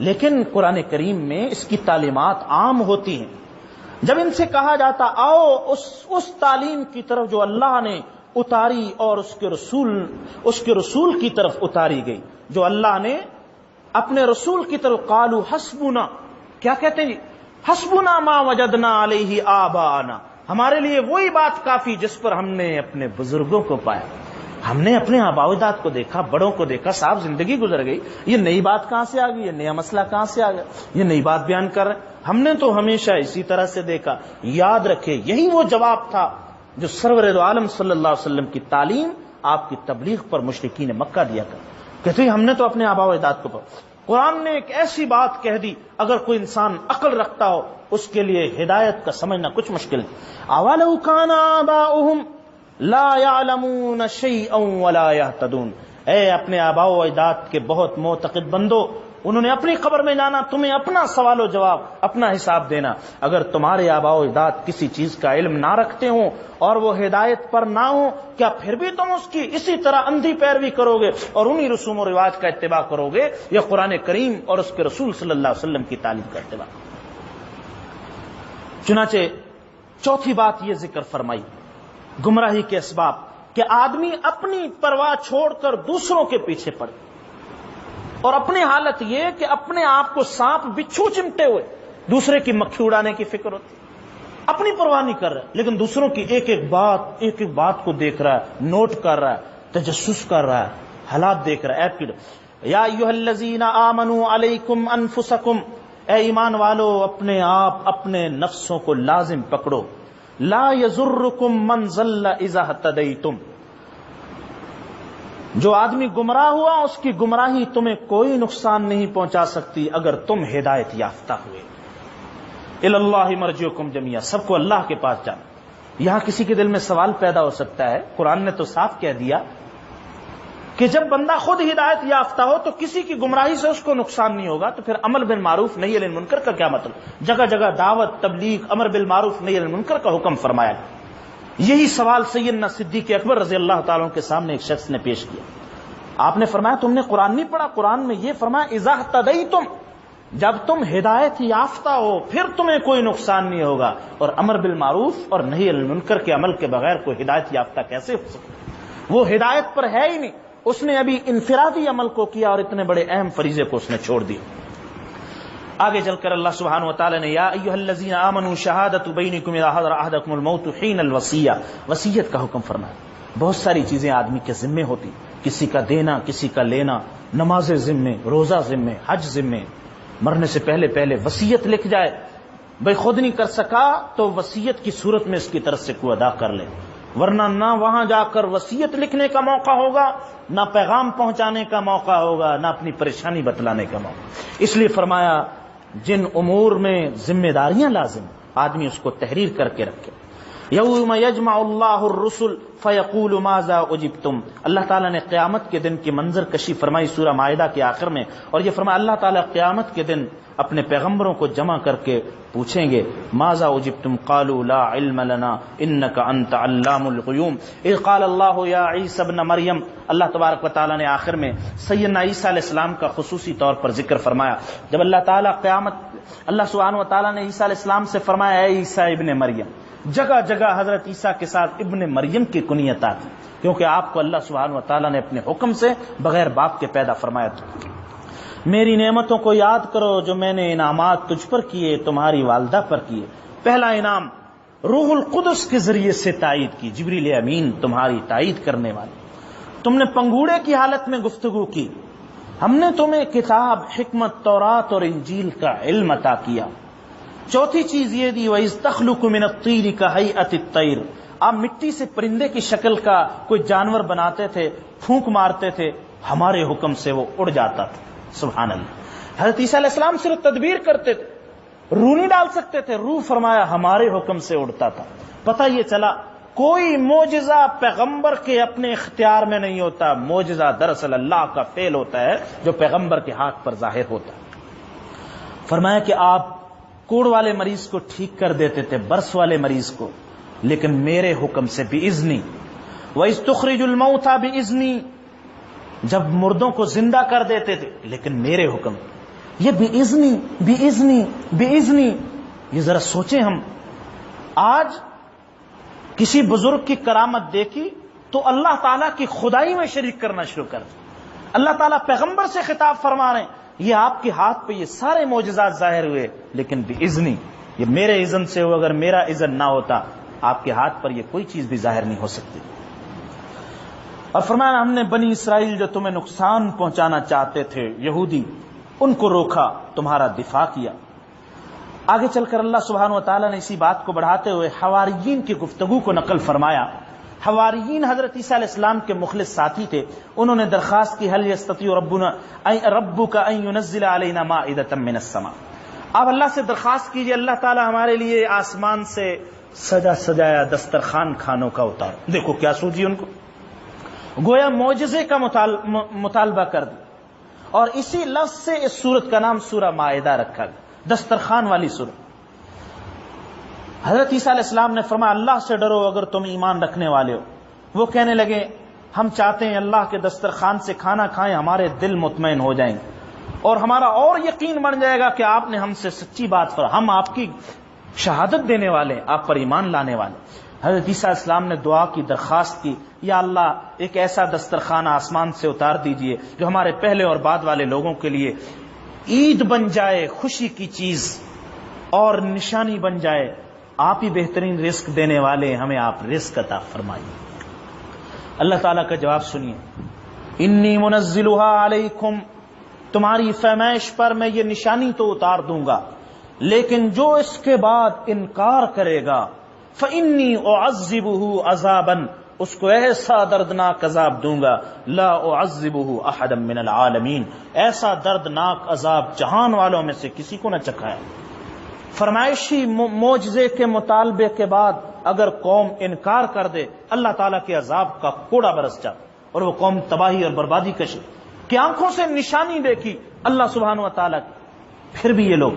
لیکن قرآن کریم میں اس کی تعلیمات عام ہوتی ہیں. جب ان سے کہا جاتا آؤ اس تعلیم کی طرف جو اللہ نے اتاری اور اس کے رسول کی طرف اتاری گئی، جو اللہ نے اپنے رسول کی طرف، قالوا حسبنا، کیا کہتے ہیں جی؟ حسبنا ما وجدنا علیہ آباءنا، ہمارے لیے وہی بات کافی جس پر ہم نے اپنے بزرگوں کو پایا. ہم نے اپنے آباء و اجداد کو دیکھا، بڑوں کو دیکھا، صاحب زندگی گزر گئی، یہ نئی بات کہاں سے آ گئی، یہ نیا مسئلہ کہاں سے آ گیا، یہ نئی بات بیان کر رہے ہیں، ہم نے تو ہمیشہ اسی طرح سے دیکھا. یاد رکھے یہی وہ جواب تھا جو سرور دو عالم صلی اللہ علیہ وسلم کی تعلیم، آپ کی تبلیغ پر مشرکین مکہ دیا کر، کہتے ہیں ہم نے تو اپنے آباء و اجداد کو پڑھا. قرآن نے ایک ایسی بات کہہ دی، اگر کوئی انسان عقل رکھتا ہو اس کے لیے ہدایت کا سمجھنا کچھ مشکل ہے. اولو کان آباؤہم لا يعلمون شيئا ولا يهتدون، اے اپنے آباء و اجداد کے بہت معتقد بندو، انہوں نے اپنی قبر میں جانا، تمہیں اپنا سوال و جواب، اپنا حساب دینا. اگر تمہارے آباء و اجداد کسی چیز کا علم نہ رکھتے ہوں اور وہ ہدایت پر نہ ہوں، کیا پھر بھی تم اس کی اسی طرح اندھی پیروی کرو گے اور انہی رسوم و رواج کا اتباع کرو گے یا قرآن کریم اور اس کے رسول صلی اللہ علیہ وسلم کی تعلیم کا اتباع؟ چنانچہ چوتھی بات یہ ذکر فرمائی گمراہی کے اسباب کہ آدمی اپنی پرواہ چھوڑ کر دوسروں کے پیچھے پڑے، اور اپنی حالت یہ کہ اپنے آپ کو سانپ بچھو چمٹے ہوئے دوسرے کی مکھی اڑانے کی فکر ہوتی، اپنی پرواہ نہیں کر رہا لیکن دوسروں کی ایک ایک بات کو دیکھ رہا ہے، نوٹ کر رہا ہے، تجسس کر رہا ہے، حالات دیکھ رہا ہے. یا ایھا الذین آمنوا علیکم انفسکم، اے ایمان والو اپنے آپ اپنے نفسوں کو لازم پکڑو. لا یضرکم من ضل اذا اهتدیتم، جو آدمی گمراہ ہوا اس کی گمراہی تمہیں کوئی نقصان نہیں پہنچا سکتی اگر تم ہدایت یافتہ ہوئے. الی اللہ مرجعکم جمیعا، سب کو اللہ کے پاس جانا. یہاں کسی کے دل میں سوال پیدا ہو سکتا ہے، قرآن نے تو صاف کہہ دیا کہ جب بندہ خود ہدایت یافتہ ہو تو کسی کی گمراہی سے اس کو نقصان نہیں ہوگا، تو پھر امر بالمعروف نہی عن المنکر کا کیا مطلب؟ جگہ جگہ دعوت، تبلیغ، امر بالمعروف نہی عن المنکر کا حکم فرمایا. یہی سوال سیدنا صدیق اکبر رضی اللہ تعالیٰ کے سامنے ایک شخص نے پیش کیا. آپ نے فرمایا تم نے قرآن نہیں پڑھا؟ قرآن میں یہ فرمایا اذا اهتدیتم، جب تم ہدایت یافتہ ہو پھر تمہیں کوئی نقصان نہیں ہوگا، اور امر بالمعروف اور نہی عن المنکر کے عمل کے بغیر کوئی ہدایت یافتہ کیسے ہو سکتا؟ وہ ہدایت پر ہے ہی نہیں، اس نے ابھی انفرادی عمل کو کیا اور اتنے بڑے اہم فریضے کو اس نے چھوڑ دیا۔ آگے چل کر اللہ سبحانہ وتعالی نے یا ایھا الذین آمنوا شہادۃ بینکم اذا حضر احدکم الموت حین الوصیہ، وصیت کا حکم فرمایا۔ بہت ساری چیزیں آدمی کے ذمے ہوتی، کسی کا دینا، کسی کا لینا، نماز ذمے، روزہ ذمے، حج ذمے، مرنے سے پہلے پہلے وصیت لکھ جائے، بھائی خود نہیں کر سکا تو وصیت کی صورت میں اس کی طرف سے کوئی ادا کر لے، ورنہ نہ وہاں جا کر وصیت لکھنے کا موقع ہوگا، نہ پیغام پہنچانے کا موقع ہوگا، نہ اپنی پریشانی بتلانے کا موقع۔ اس لیے فرمایا جن امور میں ذمہ داریاں لازم آدمی اس کو تحریر کر کے رکھے۔ یوم یجمع اللہ الرسل فیقول ماذا اجبتم، اللہ تعالیٰ نے قیامت کے دن کی منظر کشی فرمائی سورہ مائدہ کے آخر میں، اور یہ فرمایا اللہ تعالیٰ قیامت کے دن اپنے پیغمبروں کو جمع کر کے پوچھیں گے ماذا اجبتم قالوا لا علم لنا انک انت علام الغیوم اذ قال اللہ یا عیسی ابن مریم۔ اللہ تبارک و تعالیٰ نے آخر میں سیدنا عیسیٰ علیہ السلام کا خصوصی طور پر ذکر فرمایا، جب اللہ تعالیٰ اللہ سبحانہ و تعالیٰ نے عیسیٰ علیہ السلام سے فرمایا اے عیسیٰ ابن مریم، جگہ جگہ حضرت عیسیٰ کے ساتھ ابن مریم کی کنیت آتی، کیونکہ آپ کو اللہ سبحانہ و تعالیٰ نے اپنے حکم سے بغیر باپ کے پیدا فرمایا تھا۔ میری نعمتوں کو یاد کرو جو میں نے انعامات تجھ پر کیے، تمہاری والدہ پر کیے۔ پہلا انعام روح القدس کے ذریعے سے تائید کی، جبریل امین تمہاری تائید کرنے والے۔ تم نے پنگوڑے کی حالت میں گفتگو کی، ہم نے تمہیں کتاب، حکمت، تورات اور انجیل کا علم عطا کیا۔ چوتھی چیز یہ دی وَإِذْ تَخْلُقُ مِنَ الطِّيرِ كَهَيْئَةِ الطَّيْرِ، آپ مٹی سے پرندے کی شکل کا کوئی جانور بناتے تھے، پھونک مارتے تھے، ہمارے حکم سے وہ اڑ جاتا تھا۔ سبحان اللہ، حضرت عیسیٰ علیہ السلام صرف تدبیر کرتے تھے، روح نہیں ڈال سکتے تھے، روح فرمایا ہمارے حکم سے اڑتا تھا۔ پتہ یہ چلا کوئی معجزہ پیغمبر کے اپنے اختیار میں نہیں ہوتا، معجزہ دراصل اللہ کا فعل ہوتا ہے جو پیغمبر کے ہاتھ پر ظاہر ہوتا ہے۔ فرمایا کہ آپ کوڑ والے مریض کو ٹھیک کر دیتے تھے، برس والے مریض کو، لیکن میرے حکم سے بِإِذْنِی، وَإِذْ تُخْرِجُ الْمَوْتَى بِإِذْنِی، جب مردوں کو زندہ کر دیتے تھے لیکن میرے حکم۔ یہ بِإِذْنِی بِإِذْنِی بِإِذْنِی، یہ ذرا سوچیں ہم، آج کسی بزرگ کی کرامت دیکھی تو اللہ تعالیٰ کی خدائی میں شریک کرنا شروع کر دیا۔ اللہ تعالیٰ پیغمبر سے خطاب فرما رہے ہیں یہ آپ کے ہاتھ پہ یہ سارے معجزات ظاہر ہوئے لیکن بِإِذْنِی، یہ میرے اذن سے ہو، اگر میرا اذن نہ ہوتا آپ کے ہاتھ پر یہ کوئی چیز بھی ظاہر نہیں ہو سکتی۔ اور فرمایا ہم نے بنی اسرائیل جو تمہیں نقصان پہنچانا چاہتے تھے یہودی، ان کو روکا، تمہارا دفاع کیا۔ آگے چل کر اللہ سبحانہ و تعالیٰ نے اسی بات کو بڑھاتے ہوئے حواریین کی گفتگو کو نقل فرمایا۔ حواریین حضرت عیسیٰ علیہ السلام کے مخلص ساتھی تھے، انہوں نے درخواست کی هل يستطيع ربك ان ينزل علينا مائدة من السماء، آپ اللہ سے درخواست کیجئے اللہ تعالیٰ ہمارے لیے آسمان سے سجا سجایا دسترخوان کھانوں کا اتار۔ دیکھو کیا سوچی ان کو، گویا معجزے کا مطالبہ کر دیا، اور اسی لفظ سے اس سورت کا نام سورہ مائدہ رکھا گیا، دسترخوان والی سورت۔ حضرت عیسیٰ علیہ السلام نے فرمایا اللہ سے ڈرو اگر تم ایمان رکھنے والے ہو۔ وہ کہنے لگے ہم چاہتے ہیں اللہ کے دسترخوان سے کھانا کھائیں، ہمارے دل مطمئن ہو جائیں اور ہمارا اور یقین بڑھ جائے گا کہ آپ نے ہم سے سچی بات فرمائی، ہم آپ کی شہادت دینے والے ہیں، آپ پر ایمان لانے والے۔ حضرت عیسیٰ علیہ السلام نے دعا کی، درخواست کی، یا اللہ ایک ایسا دسترخوان آسمان سے اتار دیجئے جو ہمارے پہلے اور بعد والے لوگوں کے لیے عید بن جائے، خوشی کی چیز اور نشانی بن جائے۔ آپ ہی بہترین رزق دینے والے ہیں، ہمیں آپ رزق عطا فرمائیے۔ اللہ تعالیٰ کا جواب سنیے، انی منزلها علیکم، تمہاری فرمائش پر میں یہ نشانی تو اتار دوں گا، لیکن جو اس کے بعد انکار کرے گا فإنی اعذبہ عذابا، اس کو ایسا دردناک عذاب دوں گا لا اعذبہ احدا من العالمین، ایسا دردناک عذاب جہان والوں میں سے کسی کو نہ چکھایا۔ فرمائشی معجزے کے مطالبے کے بعد اگر قوم انکار کر دے اللہ تعالیٰ کے عذاب کا کوڑا برس جاتا اور وہ قوم تباہی اور بربادی کشی کہ آنکھوں سے نشانی دیکھی اللہ سبحانہ و تعالیٰ کی، پھر بھی یہ لوگ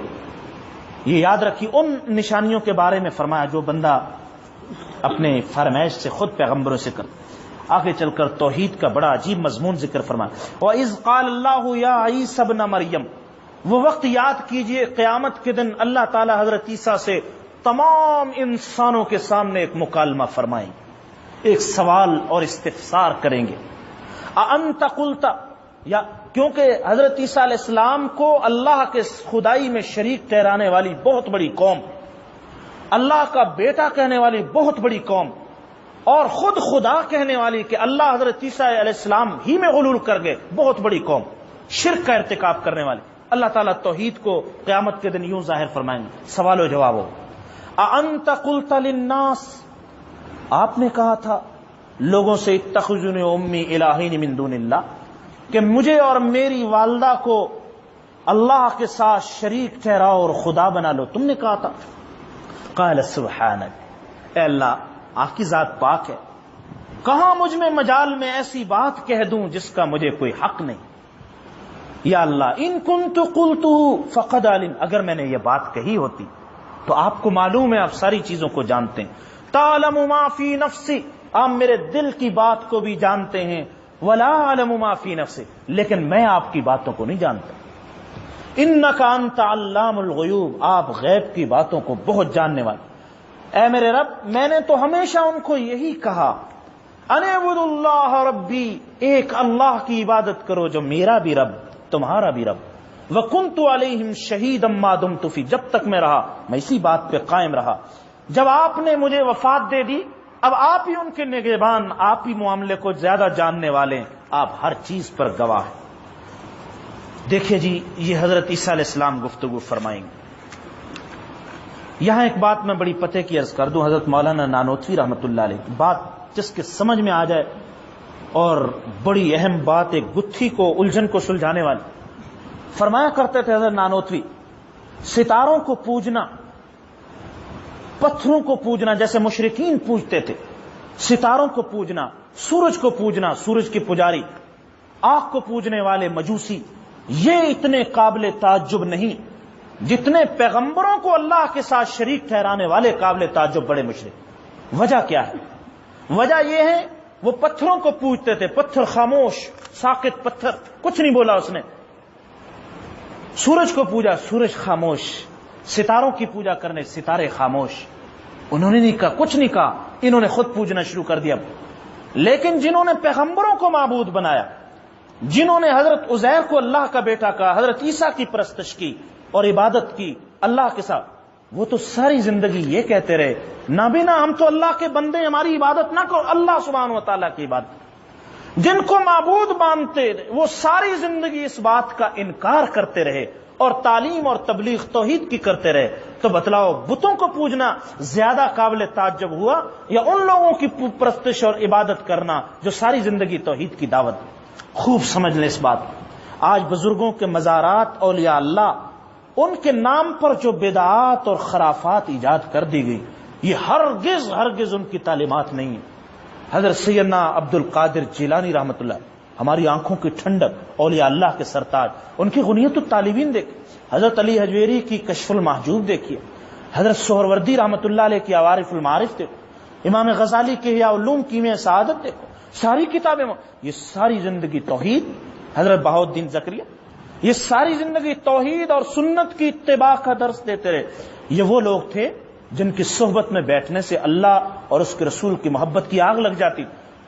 یہ یاد رکھی ان نشانیوں کے بارے میں فرمایا جو بندہ اپنے فرمائش سے خود پیغمبروں سے کرتا۔ آگے چل کر توحید کا بڑا عجیب مضمون ذکر فرمایا، وَإِذْ قَالَ اللَّهُ يَا عِيسَى ابْنَ مَرْيَمَ، وہ وقت یاد کیجئے قیامت کے دن اللہ تعالی حضرت عیسیٰ سے تمام انسانوں کے سامنے ایک مکالمہ فرمائیں گے، ایک سوال اور استفسار کریں گے۔ اَأَنْتَ قُلْتَ، یا کیونکہ حضرت عیسیٰ علیہ السلام کو اللہ کے خدائی میں شریک ٹھہرانے والی بہت بڑی قوم، اللہ کا بیٹا کہنے والی بہت بڑی قوم، اور خود خدا کہنے والی کہ اللہ حضرت عیسیٰ علیہ السلام ہی میں غلول کر گئے بہت بڑی قوم، شرک کا ارتکاب کرنے والی، اللہ تعالیٰ توحید کو قیامت کے دن یوں ظاہر فرمائیں گے۔ سوال و جواب ہو، اَأَنْتَ قُلْتَ لِلنَّاسِ، آپ نے کہا تھا لوگوں سے اتخذونی امی الہین من دون اللہ، کہ مجھے اور میری والدہ کو اللہ کے ساتھ شریک ٹھہراؤ اور خدا بنا لو، تم نے کہا تھا۔ قال سبحانک، اے اللہ آپ کی ذات پاک ہے، کہاں مجھ میں مجال میں ایسی بات کہہ دوں جس کا مجھے کوئی حق نہیں۔ یا اللہ ان کنت قلتہ فقد علم، اگر میں نے یہ بات کہی ہوتی تو آپ کو معلوم ہے، آپ ساری چیزوں کو جانتے ہیں۔ تعلم ما فی نفسی، آپ میرے دل کی بات کو بھی جانتے ہیں، ولا اعلم ما فی نفسی، لیکن میں آپ کی باتوں کو نہیں جانتا۔ انک انت علام الغیوب، آپ غیب کی باتوں کو بہت جاننے والے۔ اے میرے رب، میں نے تو ہمیشہ ان کو یہی کہا، ان اعبدوا اللہ ربی، ایک اللہ کی عبادت کرو جو میرا بھی رب تمہارا بھی رب، وکنت علیہم شہیدا ما دمت فی، جب تک میں رہا میں اسی بات پہ قائم رہا۔ جب آپ نے مجھے وفات دے دی، اب آپ ہی ان کے نگہبان، آپ ہی معاملے کو زیادہ جاننے والے ہیں، آپ ہر چیز پر گواہ ہیں۔ دیکھیے جی، یہ حضرت عیسیٰ علیہ السلام گفتگو فرمائیں گے۔ یہاں ایک بات میں بڑی پتے کی عرض کر دوں، حضرت مولانا نانوتوی رحمۃ اللہ علیہ، بات جس کے سمجھ میں آ جائے اور بڑی اہم بات، ایک گتھی کو الجھن کو سلجھانے والی، فرمایا کرتے تھے حضرت نانوتوی، ستاروں کو پوجنا، پتھروں کو پوجنا جیسے مشرکین پوجتے تھے، ستاروں کو پوجنا، سورج کو پوجنا، سورج کی پجاری، آنکھ کو پوجنے والے مجوسی، یہ اتنے قابل تعجب نہیں جتنے پیغمبروں کو اللہ کے ساتھ شریک ٹھہرانے والے قابل تعجب بڑے مشرک۔ وجہ کیا ہے؟ وجہ یہ ہے وہ پتھروں کو پوجتے تھے، پتھر خاموش، ساکت پتھر، کچھ نہیں بولا اس نے۔ سورج کو پوجا، سورج خاموش، ستاروں کی پوجا کرنے، ستارے خاموش، انہوں نے نہیں کہا، کچھ نہیں کہا، انہوں نے خود پوجنا شروع کر دیا۔ لیکن جنہوں نے پیغمبروں کو معبود بنایا، جنہوں نے حضرت عزیر کو اللہ کا بیٹا کہا، حضرت عیسیٰ کی پرستش کی اور عبادت کی اللہ کے ساتھ، وہ تو ساری زندگی یہ کہتے رہے، نابینا ہم تو اللہ کے بندے، ہماری عبادت نہ کرو، اللہ سبحانہ و تعالیٰ کی عبادت۔ جن کو معبود مانتے وہ ساری زندگی اس بات کا انکار کرتے رہے اور تعلیم اور تبلیغ توحید کی کرتے رہے، تو بتلاؤ بتوں کو پوجنا زیادہ قابل تعجب ہوا یا ان لوگوں کی پرستش اور عبادت کرنا جو ساری زندگی توحید کی دعوت؟ خوب سمجھ لیں اس بات۔ آج بزرگوں کے مزارات، اولیاء اللہ، ان کے نام پر جو بدعات اور خرافات ایجاد کر دی گئی، یہ ہرگز ان کی تعلیمات نہیں ہیں۔ حضرت سیدنا عبد القادر جیلانی رحمۃ اللہ، ہماری آنکھوں کی ٹھنڈک، اولیاء اللہ کے سرتاج، ان کی غنیت الطالبین دیکھیں، حضرت علی حجویری کی کشف المحجوب دیکھیے، حضرت سہروردی رحمۃ اللہ علیہ کی عوارف المعارف دیکھو، امام غزالی کی احیاء علوم کیمیہ سعادت دیکھو، ساری کتابیں، یہ ساری زندگی توحید، حضرت بہاؤالدین زکریا، یہ ساری زندگی توحید اور سنت کی اتباع کا درس دیتے رہے۔ یہ وہ لوگ تھے جن کی صحبت میں بیٹھنے سے اللہ اور اس کے رسول کی محبت کی آگ لگ جاتی،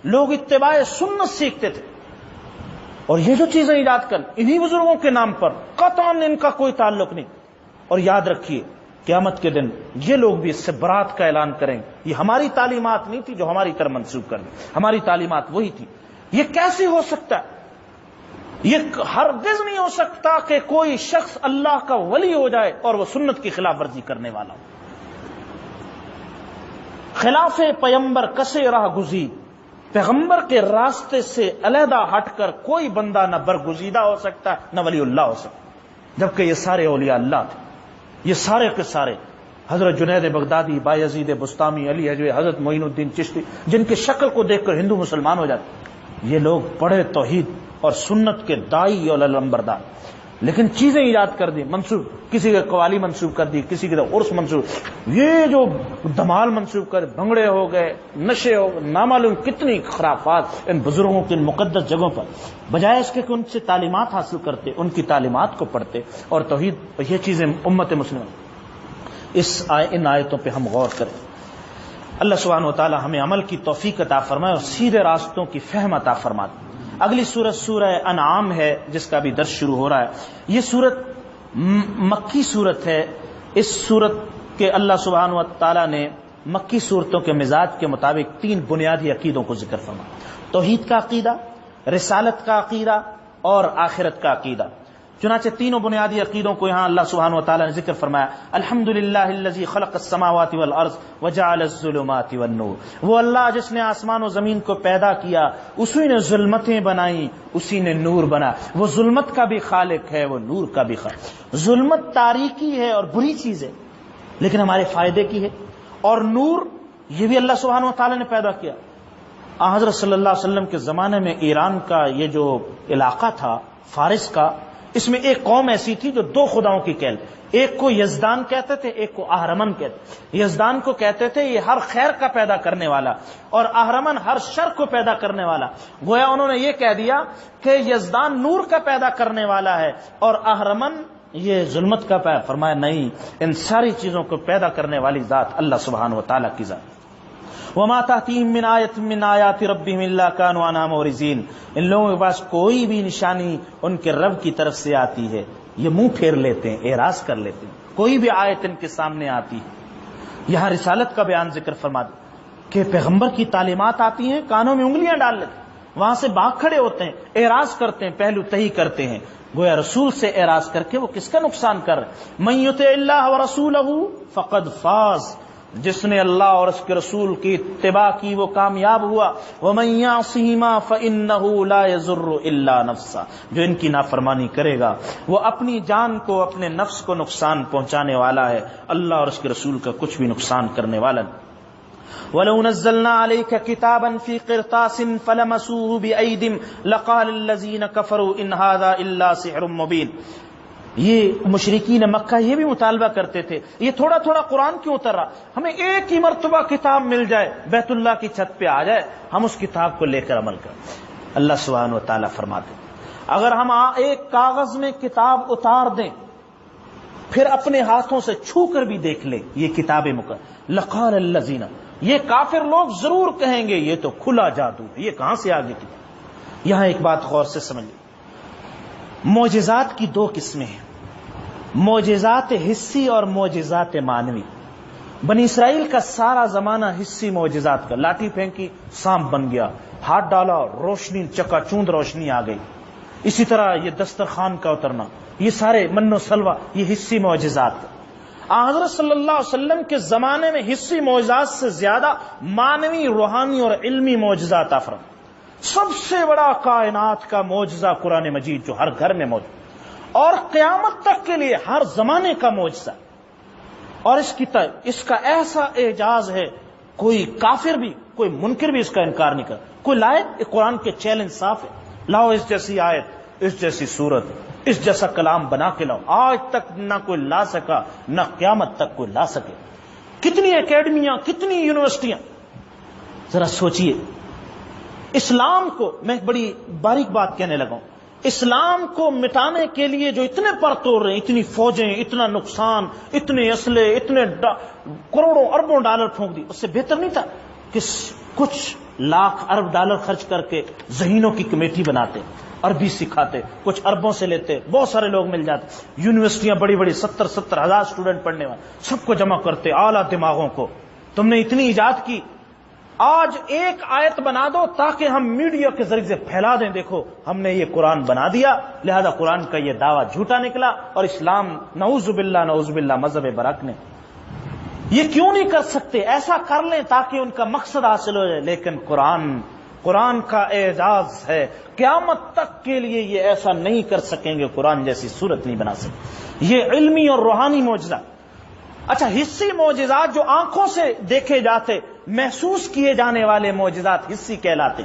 لوگ اتباع سنت سیکھتے تھے۔ اور یہ جو چیزیں ایجاد کر انہی بزرگوں کے نام پر، قطعاً ان کا کوئی تعلق نہیں۔ اور یاد رکھیے قیامت کے دن یہ لوگ بھی اس سے برات کا اعلان کریں، یہ ہماری تعلیمات نہیں تھی جو ہماری طرف منسوب کر دی، ہماری تعلیمات وہی تھی۔ یہ کیسے ہو سکتا ہے؟ یہ ہرگز نہیں ہو سکتا کہ کوئی شخص اللہ کا ولی ہو جائے اور وہ سنت کی خلاف ورزی کرنے والا ہو۔ خلاف پیغمبر کسے راہ گزید، پیغمبر کے راستے سے علیحدہ ہٹ کر کوئی بندہ نہ برگزیدہ ہو سکتا نہ ولی اللہ ہو سکتا، جبکہ یہ سارے اولیاء اللہ تھے، یہ سارے کے سارے، حضرت جنید بغدادی، بایزید بستامی، علی حجوی، حضرت معین الدین چشتی، جن کی شکل کو دیکھ کر ہندو مسلمان ہو جاتے، یہ لوگ بڑے توحید اور سنت کے دائی اور علمبردار۔ لیکن چیزیں ایجاد کر دی، منسوب، کسی کے قوالی منسوب کر دی، کسی کے عرس منسوب، یہ جو دمال منسوب کر، بھنگڑے ہو گئے، نشے ہو گئے، نامعلوم کتنی خرافات ان بزرگوں کی ان مقدس جگہوں پر، بجائے اس کے کہ ان سے تعلیمات حاصل کرتے، ان کی تعلیمات کو پڑھتے اور توحید، یہ چیزیں امت مسلمہ ان آیتوں پہ ہم غور کریں۔ اللہ سبحانہ و تعالی ہمیں عمل کی توفیق عطا فرمائے اور سیدھے راستوں کی فہم عطا فرمائے۔ اگلی سورت سورہ انعام ہے جس کا بھی درس شروع ہو رہا ہے۔ یہ سورت مکی سورت ہے۔ اس سورت کے اللہ سبحانہ و تعالی نے مکی صورتوں کے مزاج کے مطابق 3 بنیادی عقیدوں کو ذکر فرمایا: توحید کا عقیدہ، رسالت کا عقیدہ اور آخرت کا عقیدہ۔ چنانچہ تینوں بنیادی عقیدوں کو یہاں اللہ سبحانہ و تعالی نے ذکر فرمایا: الحمدللہ الذی خلق السماوات والارض وجعل الظلمات والنور۔ وہ اللہ جس نے آسمان و زمین کو پیدا کیا، اسی نے ظلمتیں بنائیں، اسی نے نور بنا۔ وہ ظلمت کا بھی خالق ہے، وہ نور کا بھی خالق۔ ظلمت تاریکی ہے اور بری چیز ہے، لیکن ہمارے فائدے کی ہے، اور نور یہ بھی اللہ سبحانہ و تعالی نے پیدا کیا۔ حضرت صلی اللہ علیہ وسلم کے زمانے میں ایران کا یہ جو علاقہ تھا، فارس کا، اس میں ایک قوم ایسی تھی جو 2 خداؤں کی کہل، ایک کو یزدان کہتے تھے، ایک کو اہرمن کہتے۔ یزدان کو کہتے تھے یہ ہر خیر کا پیدا کرنے والا، اور اہرمن ہر شر کو پیدا کرنے والا۔ گویا انہوں نے یہ کہہ دیا کہ یزدان نور کا پیدا کرنے والا ہے اور اہرمن یہ ظلمت کا پیدا۔ فرمایا نہیں، ان ساری چیزوں کو پیدا کرنے والی ذات اللہ سبحانہ و تعالیٰ کی ذات۔ وما تأتيهم من آیۃ من آیات ربهم الا كانوا عنها معرضین۔ ان لوگوں کے پاس کوئی بھی نشانی ان کے رب کی طرف سے آتی ہے، یہ منہ پھیر لیتے ہیں، اعراض کر لیتے ہیں۔ کوئی بھی آیت ان کے سامنے آتی ہے۔ یہاں رسالت کا بیان ذکر فرما دے کہ پیغمبر کی تعلیمات آتی ہیں، کانوں میں انگلیاں ڈال لیتے ہیں، وہاں سے بھاگ کھڑے ہوتے ہیں، اعراض کرتے ہیں، پہلو تہی کرتے ہیں۔ گویا رسول سے اعراض کر کے وہ کس کا نقصان کر رہے؟ من یطع اللہ ورسولہ فقد فاز۔ جس نے اللہ اور اس کے رسول کی اتباع کی وہ کامیاب ہوا۔ ومن یعصہما فانہ لا یضر الا نفسہ۔ جو ان کی نافرمانی کرے گا وہ اپنی جان کو، اپنے نفس کو نقصان پہنچانے والا ہے، اللہ اور اس کے رسول کا کچھ بھی نقصان کرنے والا نہیں۔ وَلَوْ نَزَّلْنَا عَلَيْكَ كِتَابًا فِي قِرْطَاسٍ فَلَمَسُوهُ بِأَيْدِهِمْ لَقَالَ الَّذِينَ كَفَرُوا إِنْ هَذَا إِلَّا سِحْرٌ مُبِينٌ۔ یہ مشرکین مکہ یہ بھی مطالبہ کرتے تھے، یہ تھوڑا تھوڑا قرآن کیوں اتر رہا؟ ہمیں ایک ہی مرتبہ کتاب مل جائے، بیت اللہ کی چھت پہ آ جائے، ہم اس کتاب کو لے کر عمل کریں۔ اللہ سبحانہ و تعالیٰ فرماتے اگر ہم ایک کاغذ میں کتاب اتار دیں، پھر اپنے ہاتھوں سے چھو کر بھی دیکھ لیں یہ کتاب مقدس، لقال الذین، یہ کافر لوگ ضرور کہیں گے یہ تو کھلا جادو ہے، یہ کہاں سے آگے کتاب۔ یہاں ایک بات غور سے سمجھیں، معجزات کی 2 قسمیں ہیں، معجزات حسی اور معجزات معنوی۔ بنی اسرائیل کا سارا زمانہ حسی معجزات کا، لاٹھی پھینکی سانپ بن گیا، ہاتھ ڈالا روشنی، چکا چوند روشنی آ گئی۔ اسی طرح یہ دسترخوان کا اترنا، یہ سارے من و سلوہ، یہ حسی معجزات۔ حضرت صلی اللہ علیہ وسلم کے زمانے میں حسی معجزات سے زیادہ معنوی، روحانی اور علمی معجزات آفراد۔ سب سے بڑا کائنات کا معجزہ قرآن مجید جو ہر گھر میں موجود اور قیامت تک کے لیے ہر زمانے کا معجزہ، اور اس کا ایسا اعجاز ہے کوئی کافر بھی، کوئی منکر بھی اس کا انکار نہیں کرتا۔ کوئی لائے قرآن کے چیلنج صاف ہے، لاؤ اس جیسی آیت، اس جیسی صورت، اس جیسا کلام بنا کے لاؤ۔ آج تک نہ کوئی لا سکا، نہ قیامت تک کوئی لا سکے۔ کتنی اکیڈمیاں، کتنی یونیورسٹیاں، ذرا سوچئے۔ اسلام کو میں بڑی باریک بات کہنے لگا ہوں، اسلام کو مٹانے کے لیے جو اتنے پر توڑ رہے ہیں، اتنی فوجیں، اتنا نقصان، اتنے اسلحے، اتنے کروڑوں اربوں ڈالر پھونک دی، اس سے بہتر نہیں تھا کہ کچھ لاکھ ارب ڈالر خرچ کر کے ذہینوں کی کمیٹی بناتے، عربی سکھاتے، کچھ اربوں سے لیتے، بہت سارے لوگ مل جاتے، یونیورسٹیاں بڑی بڑی 70 ہزار اسٹوڈنٹ پڑھنے والے، سب کو جمع کرتے، اعلیٰ دماغوں کو۔ تم نے اتنی ایجاد کی، آج ایک آیت بنا دو تاکہ ہم میڈیا کے ذریعے سے پھیلا دیں، دیکھو ہم نے یہ قرآن بنا دیا، لہذا قرآن کا یہ دعویٰ جھوٹا نکلا اور اسلام نعوذ باللہ مذہب برحق نے۔ یہ کیوں نہیں کر سکتے؟ ایسا کر لیں تاکہ ان کا مقصد حاصل ہو جائے، لیکن قرآن کا اعجاز ہے، قیامت تک کے لیے یہ ایسا نہیں کر سکیں گے، قرآن جیسی صورت نہیں بنا سکتے۔ یہ علمی اور روحانی معجزہ۔ اچھا، حسی معجزات جو آنکھوں سے دیکھے جاتے، محسوس کیے جانے والے معجزات حسی کہلاتے۔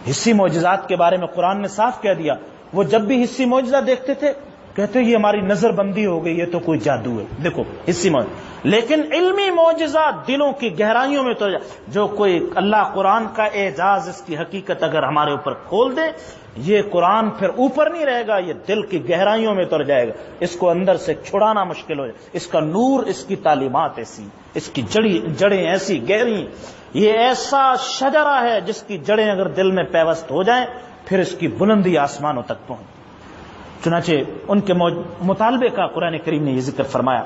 حسی معجزات کے بارے میں قرآن نے صاف کہہ دیا، وہ جب بھی حسی معجزہ دیکھتے تھے کہتے یہ ہماری نظر بندی ہو گئی، یہ تو کوئی جادو ہے. دیکھو اسی میں، لیکن علمی معجزہ دلوں کی گہرائیوں میں تو جو کوئی اللہ قرآن کا اعجاز، اس کی حقیقت اگر ہمارے اوپر کھول دے، یہ قرآن پھر اوپر نہیں رہے گا، یہ دل کی گہرائیوں میں اتر جائے گا. اس کو اندر سے چھڑانا مشکل ہو جائے. اس کا نور، اس کی تعلیمات ایسی، اس کی جڑیں ایسی گہری، یہ ایسا شجرہ ہے جس کی جڑیں اگر دل میں پیوست ہو جائیں پھر اس کی بلندی آسمانوں تک پہنچ. چنانچہ ان کے مطالبے کا قرآن کریم نے یہ ذکر فرمایا.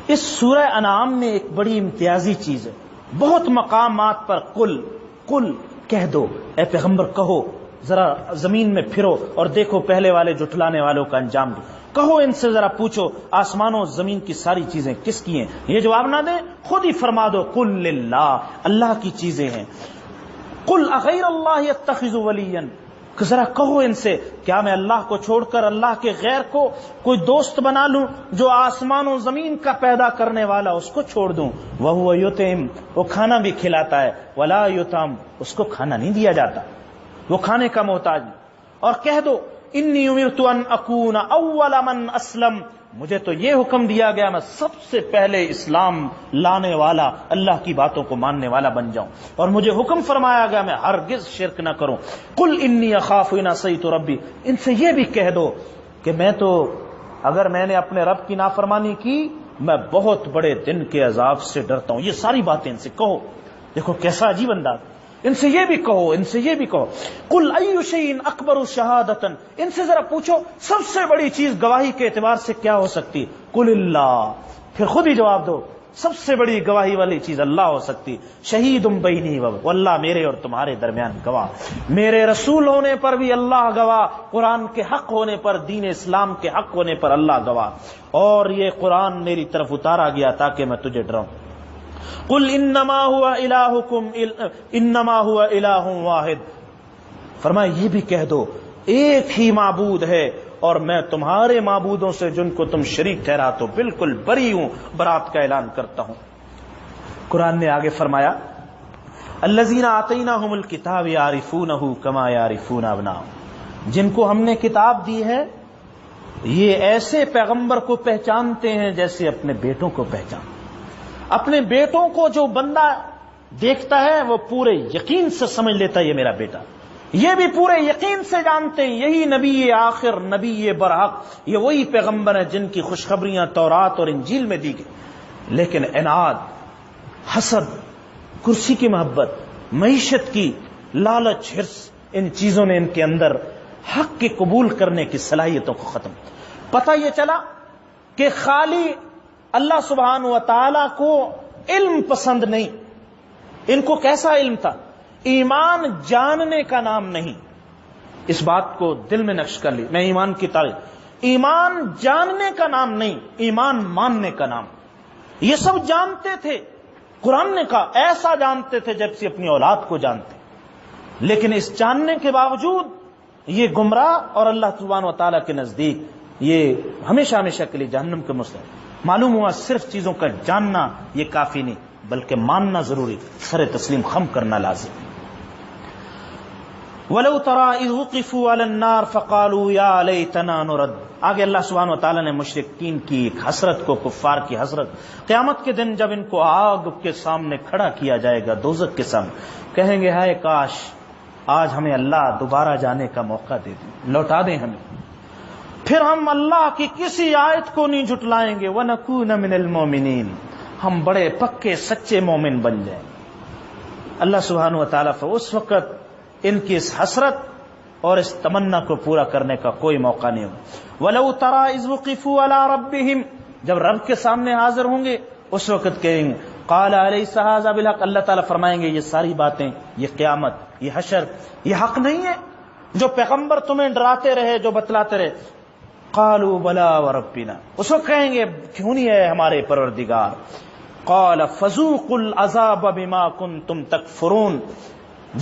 اس سورہ انعام میں ایک بڑی امتیازی چیز ہے. بہت مقامات پر کل کہہ دو، اے پیغمبر کہو، ذرا زمین میں پھرو اور دیکھو پہلے والے جھٹلانے والوں کا انجام دو. کہو ان سے، ذرا پوچھو آسمانوں زمین کی ساری چیزیں کس کی ہیں. یہ جواب نہ دیں، خود ہی فرما دو قل للہ، اللہ کی چیزیں ہیں. قل اغیر اللہ یتخذ ولیا، ذرا کہو ان سے کیا میں اللہ کو چھوڑ کر اللہ کے غیر کو کوئی دوست بنا لوں؟ جو آسمان و زمین کا پیدا کرنے والا اس کو چھوڑ دوں. وہو یطعم، وہ کھانا بھی کھلاتا ہے، ولا یطعم، اس کو کھانا نہیں دیا جاتا، وہ کھانے کا محتاج نہیں. اور کہہ دو انی امرت ان اکون اول من اسلم، مجھے تو یہ حکم دیا گیا میں سب سے پہلے اسلام لانے والا، اللہ کی باتوں کو ماننے والا بن جاؤں، اور مجھے حکم فرمایا گیا میں ہرگز شرک نہ کروں. قل انی اخاف ان عصیت ربی، ان سے یہ بھی کہہ دو کہ میں تو اگر میں نے اپنے رب کی نافرمانی کی میں بہت بڑے دن کے عذاب سے ڈرتا ہوں. یہ ساری باتیں ان سے کہو. دیکھو کیسا عجیب انداز. ان سے یہ بھی کہو، ان سے یہ بھی کہو. قل ای شیء اکبر شہادۃ، ان سے ذرا پوچھو سب سے بڑی چیز گواہی کے اعتبار سے کیا ہو سکتی؟ قل اللہ، پھر خود ہی جواب دو سب سے بڑی گواہی والی چیز اللہ ہو سکتی. شہید بینی و اللہ، میرے اور تمہارے درمیان گواہ. میرے رسول ہونے پر بھی اللہ گواہ، قرآن کے حق ہونے پر، دین اسلام کے حق ہونے پر اللہ گواہ. اور یہ قرآن میری طرف اتارا گیا تاکہ میں تجھے ڈراؤں. قل انما هو الہ واحد، فرمایا یہ بھی کہہ دو ایک ہی معبود ہے، اور میں تمہارے معبودوں سے جن کو تم شریک ٹھہراتے ہو بالکل بری ہوں، برات کا اعلان کرتا ہوں. قرآن نے آگے فرمایا الذین آتیناہم الکتاب یعرفونہ کما یعرفون ابناءہم، جن کو ہم نے کتاب دی ہے یہ ایسے پیغمبر کو پہچانتے ہیں جیسے اپنے بیٹوں کو پہچانتے. اپنے بیٹوں کو جو بندہ دیکھتا ہے وہ پورے یقین سے سمجھ لیتا ہے یہ میرا بیٹا. یہ بھی پورے یقین سے جانتے ہیں یہی نبی آخر، نبی برحق، یہ وہی پیغمبر ہیں جن کی خوشخبریاں تورات اور انجیل میں دی گئی. لیکن عناد، حسد، کرسی کی محبت، معیشت کی لالچ، حرص، ان چیزوں نے ان کے اندر حق کے قبول کرنے کی صلاحیتوں کو ختم. پتہ یہ چلا کہ خالی اللہ سبحانہ و تعالی کو علم پسند نہیں. ان کو کیسا علم تھا؟ ایمان جاننے کا نام نہیں. اس بات کو دل میں نقش کر لی. میں ایمان کی تعریف، ایمان جاننے کا نام نہیں، ایمان ماننے کا نام. یہ سب جانتے تھے، قرآن نے کہا ایسا جانتے تھے جیسے اپنی اولاد کو جانتے، لیکن اس جاننے کے باوجود یہ گمراہ اور اللہ سبحانہ و تعالیٰ کے نزدیک یہ ہمیشہ ہمیشہ کے لیے جہنم کے مستحق. معلوم ہوا صرف چیزوں کا جاننا یہ کافی نہیں بلکہ ماننا ضروری، سر تسلیم خم کرنا لازم. وَلَوْ تَرَىٰ إِذْ وُقِفُوا عَلَى النَّارِ فَقَالُوا يَا لَيْتَنَا نُرَدُّ. آگے اللہ سبحانہ وتعالیٰ نے مشرکین کی ایک حسرت کو، کفار کی حسرت، قیامت کے دن جب ان کو آگ کے سامنے کھڑا کیا جائے گا، دوزخ کے سامنے، کہیں گے ہائے کاش آج ہمیں اللہ دوبارہ جانے کا موقع دے دیں، لوٹا دیں ہمیں، پھر ہم اللہ کی کسی آیت کو نہیں جھٹلائیں گے. وَنَكُونَ مِنَ الْمُؤْمِنِينَ، ہم بڑے پکے سچے مومن بن جائیں. اللہ سبحانہ وتعالیٰ اس وقت ان کی اس حسرت اور اس تمنا کو پورا کرنے کا کوئی موقع نہیں ہوگا. وَلَوْ تَرَىٰ إِذْ وُقِفُوا عَلَىٰ رَبِّهِمْ، جب رب کے سامنے حاضر ہوں گے اس وقت کہیں گے قَالَ أَلَيْسَ هَٰذَا بِالْحَقِّ، اللہ تعالیٰ فرمائیں گے یہ ساری باتیں، یہ قیامت، یہ حشر، یہ حق نہیں ہے جو پیغمبر تمہیں ڈراتے رہے، جو بتلاتے رہے. قالوا بلا وربنا، اس وقت کہیں گے کیوں نہیں ہے ہمارے پروردگار. قال فذوقوا العذاب بما کنتم تکفرون،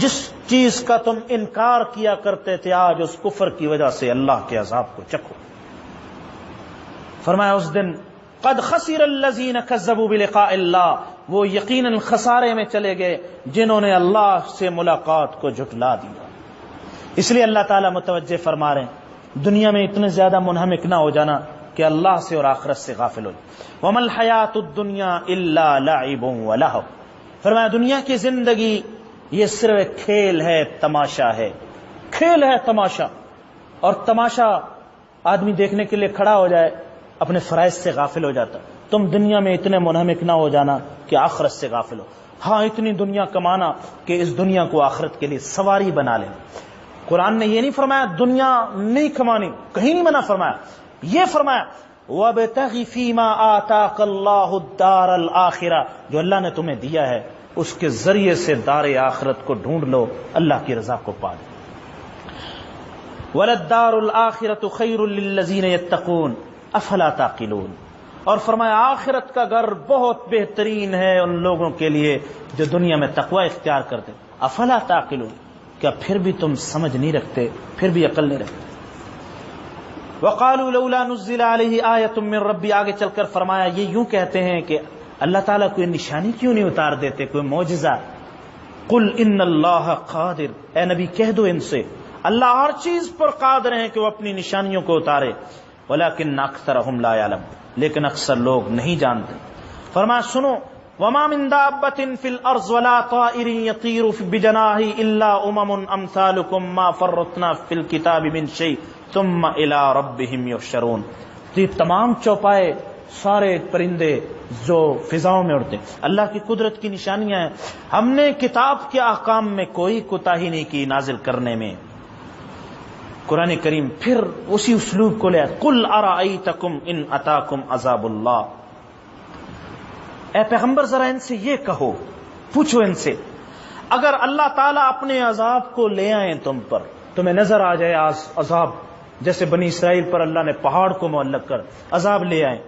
جس چیز کا تم انکار کیا کرتے تھے آج اس کفر کی وجہ سے اللہ کے عذاب کو چکھو. فرمایا اس دن قد خسر الذین کذبوا بلقاء اللہ، وہ یقیناً خسارے میں چلے گئے جنہوں نے اللہ سے ملاقات کو جھٹلا دیا. اس لیے اللہ تعالیٰ متوجہ فرما رہے ہیں دنیا میں اتنے زیادہ منہمک نہ ہو جانا کہ اللہ سے اور آخرت سے غافل ہو جائے۔ وَمَا الْحَيَاةُ الدُّنْيَا إِلَّا لَعِبٌ وَلَهْوٌ، فرمایا دنیا کی زندگی یہ صرف ایک کھیل ہے، تماشا ہے، کھیل ہے، تماشا۔ اور تماشا آدمی دیکھنے کے لیے کھڑا ہو جائے اپنے فرائض سے غافل ہو جاتا۔ تم دنیا میں اتنے منہمک نہ ہو جانا کہ آخرت سے غافل ہو۔ ہاں اتنی دنیا کمانا کہ اس دنیا کو آخرت کے لیے سواری بنا لینا۔ قرآن نے یہ نہیں فرمایا دنیا نہیں کمانی، کہیں نہیں منع فرمایا، یہ فرمایا وَابْتَغِ فِي مَا آتَاكَ اللَّهُ الدَّارَ الْآخِرَةَ، جو اللہ نے تمہیں دیا ہے اس کے ذریعے سے دار آخرت کو ڈھونڈ لو، اللہ کی رضا کو پا لو۔ وَلَلدَّارُ الْآخِرَةُ خَيْرٌ لِلَّذِينَ يَتَّقُونَ أَفَلَا تَعْقِلُونَ، اور فرمایا آخرت کا گھر بہت بہترین ہے ان لوگوں کے لیے جو دنیا میں تقوی اختیار کرتے۔ افلا تعقلون، کیا پھر بھی تم سمجھ نہیں رکھتے، پھر بھی عقل نہیں رکھتے۔ وقالوا لولا نزل علیہ آیۃ من ربی، آگے چل کر فرمایا یہ یوں کہتے ہیں کہ اللہ تعالیٰ کوئی نشانی کیوں نہیں اتار دیتے، کوئی معجزہ۔ قل ان اللہ قادر، اے نبی کہہ دو ان سے اللہ ہر چیز پر قادر ہیں کہ وہ اپنی نشانیوں کو اتارے، ولکن اکثرهم لا يعلم، لیکن اکثر لوگ نہیں جانتے۔ فرمایا سنو وما من دابۃ فی الارض ولا طائر یطیر بجناحہ الا امثالکم ما فرطنا فی الکتاب من شیء ثم الی ربہم یحشرون، یہ تمام چوپائے سارے پرندے جو فضاؤں میں اڑتے اللہ کی قدرت کی نشانیاں ہیں، ہم نے کتاب کے احکام میں کوئی کوتاہی نہیں کی نازل کرنے میں۔ قرآن کریم پھر اسی اسلوب کو لے قل ارأیتکم ان اتاکم عذاب اللہ، اے پیغمبر ذرا ان سے یہ کہو، پوچھو ان سے اگر اللہ تعالیٰ اپنے عذاب کو لے آئیں تم پر، تمہیں نظر آ جائے عذاب جیسے بنی اسرائیل پر اللہ نے پہاڑ کو معلق کر عذاب لے آئیں،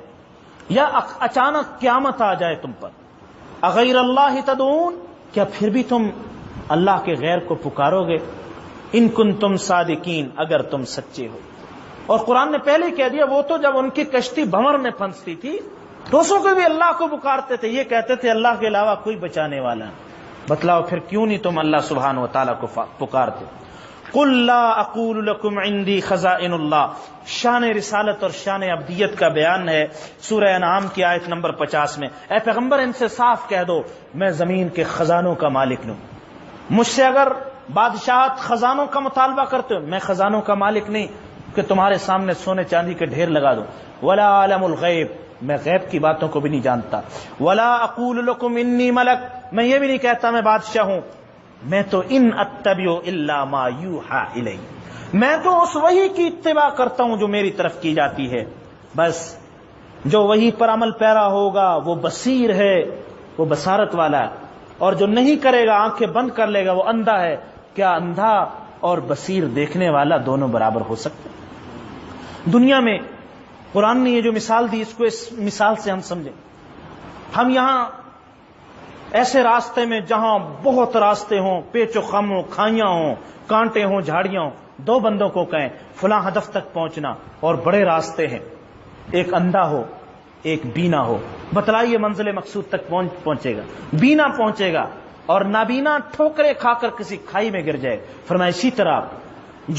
یا اچانک قیامت آ جائے تم پر، اغیر اللہ تدعون، کیا پھر بھی تم اللہ کے غیر کو پکارو گے؟ ان کنتم صادقین، اگر تم سچے ہو۔ اور قرآن نے پہلے ہی کہہ دیا وہ تو جب ان کی کشتی بھنور میں پھنستی تھی دوسروں کو بھی اللہ کو پکارتے تھے، یہ کہتے تھے اللہ کے علاوہ کوئی بچانے والا نہیں۔ بتلاؤ پھر کیوں نہیں تم اللہ سبحانہ و تعالیٰ کو پکارتے؟ قل لا اقول لکم عندی خزائن اللہ، شان رسالت اور شان عبدیت کا بیان ہے سورہ انعام کی آیت نمبر 50 میں۔ اے پیغمبر ان سے صاف کہہ دو میں زمین کے خزانوں کا مالک نہیں، مجھ سے اگر بادشاہت خزانوں کا مطالبہ کرتے ہو، میں خزانوں کا مالک نہیں کہ تمہارے سامنے سونے چاندی کے ڈھیر لگا دو۔ ولا عالم الغیب، میں غیب کی باتوں کو بھی نہیں جانتا۔ ولا اقول لکم انی ملک، میں یہ بھی نہیں کہتا میں بادشاہ ہوں، میں تو ان اتبع الا ما یوحى الی، میں تو اس وحی کی اتباع کرتا ہوں جو میری طرف کی جاتی ہے، بس جو وحی پر عمل پیرا ہوگا وہ بصیر ہے، وہ بصارت والا ہے، اور جو نہیں کرے گا آنکھیں بند کر لے گا وہ اندھا ہے۔ کیا اندھا اور بصیر دیکھنے والا دونوں برابر ہو سکتے؟ دنیا میں قرآن نے یہ جو مثال دی اس کو اس مثال سے ہم سمجھیں۔ ہم یہاں ایسے راستے میں جہاں بہت راستے ہوں، پیچ و خم ہوں، کھائیاں ہوں، کانٹے ہوں، جھاڑیاں ہوں، دو بندوں کو کہیں فلاں ہدف تک پہنچنا، اور بڑے راستے ہیں، ایک اندھا ہو ایک بینا ہو، بتلائیے منزل مقصود تک پہنچے گا؟ بینا پہنچے گا اور نابینا ٹھوکرے کھا کر کسی کھائی میں گر جائے۔ فرمایا اسی طرح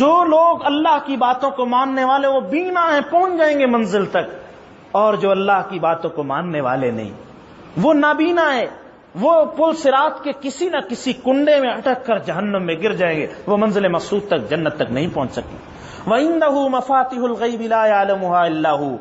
جو لوگ اللہ کی باتوں کو ماننے والے وہ بینا ہیں، پہنچ جائیں گے منزل تک، اور جو اللہ کی باتوں کو ماننے والے نہیں وہ نابینا ہے، وہ پل صراط کے کسی نہ کسی کنڈے میں اٹک کر جہنم میں گر جائیں گے، وہ منزل مقصود تک جنت تک نہیں پہنچ سکتے۔ وَإِنَّهُ مَفَاتِحُ الْغَيْبِ لَا يَعْلَمُهَا إِلَّا هُوَ،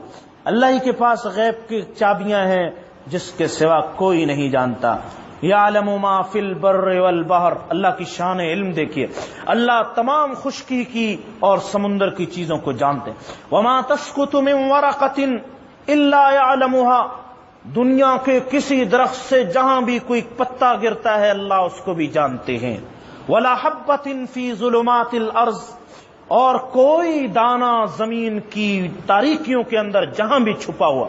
اللہ ہی کے پاس غیب کی چابیاں ہیں جس کے سوا کوئی نہیں جانتا۔ یعلم ما فی البر والبحر، اللہ کی شان علم دیکھیے، اللہ تمام خشکی کی اور سمندر کی چیزوں کو جانتے ہیں۔ وما تسقط من ورقۃ الا یعلمها، دنیا کے کسی درخت سے جہاں بھی کوئی پتا گرتا ہے اللہ اس کو بھی جانتے ہیں۔ ولا حبۃ فی ظلمات الارض، اور کوئی دانہ زمین کی تاریکیوں کے اندر جہاں بھی چھپا ہوا،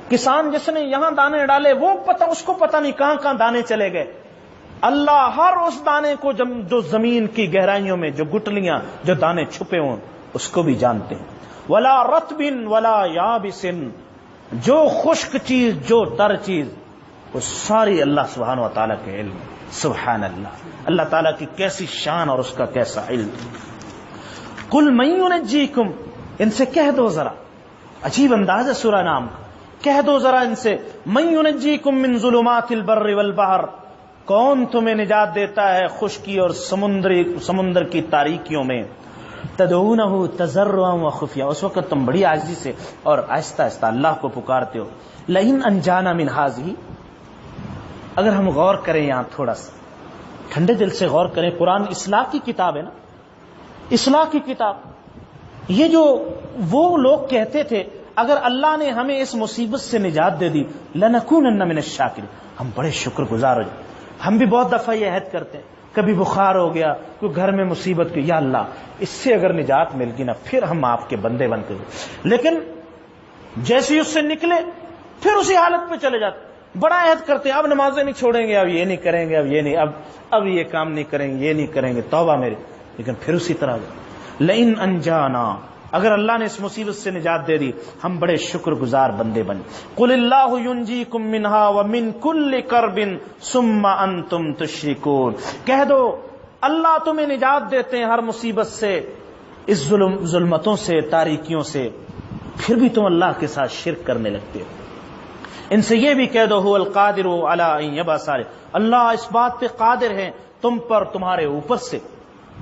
کسان جس نے یہاں دانے ڈالے وہ اس کو پتہ نہیں کہاں کہاں دانے چلے گئے، اللہ ہر اس دانے کو جو زمین کی گہرائیوں میں جو گٹلیاں جو دانے چھپے ہوں اس کو بھی جانتے ہیں۔ ولا رطب ولا یابس، جو خشک چیز جو تر چیز وہ ساری اللہ سبحانہ و تعالیٰ کے علم۔ سبحان اللہ، اللہ تعالیٰ کی کیسی شان اور اس کا کیسا علم۔ قل من ینجیکم، ان سے کہہ دو ذرا، عجیب انداز ہے سورہ نام کا، کہہ دو ذرا ان سے، من ینجیکم من ظلمات البر والبحر، کون تمہیں نجات دیتا ہے خشکی اور سمندر کی تاریکیوں میں، تدعونہ تضرعا وخفیا، اس وقت تم بڑی عاجزی سے اور آہستہ آہستہ اللہ کو پکارتے ہو، لئن انجانا من ہذہ، اگر ہم غور کریں یہاں تھوڑا سا ٹھنڈے دل سے غور کریں، قرآن اصلاح کی کتاب ہے نا، اصلاح کی کتاب، یہ جو وہ لوگ کہتے تھے اگر اللہ نے ہمیں اس مصیبت سے نجات دے دی لنکونن من الشاکرین، ہم بڑے شکر گزار ہو جائیں۔ ہم بھی بہت دفعہ یہ عہد کرتے ہیں، کبھی بخار ہو گیا، کوئی گھر میں مصیبت کی، یا اللہ اس سے اگر نجات مل گئی نا پھر ہم آپ کے بندے بن کے، لیکن جیسے ہی اس سے نکلے پھر اسی حالت پہ چلے جاتے، بڑا عہد کرتے ہیں اب نمازیں نہیں چھوڑیں گے، اب یہ نہیں کریں گے، اب یہ نہیں، اب یہ کام نہیں کریں گے، یہ نہیں کریں گے، توبہ میری، لیکن پھر اسی طرح لئن انجانا، اگر اللہ نے اس مصیبت سے نجات دے دی ہم بڑے شکر گزار بندے بنے۔ قل اللہ ینجیکم منہا ومن کل کرب ثم انتم تشرکون، کہہ دو اللہ تمہیں نجات دیتے ہیں ہر مصیبت سے، اس ظلمتوں سے، تاریکیوں سے، پھر بھی تم اللہ کے ساتھ شرک کرنے لگتے ہو۔ ان سے یہ بھی کہہ دو هو القادر علی ان یبعث، اللہ اس بات پہ قادر ہے تم پر، تمہارے اوپر سے،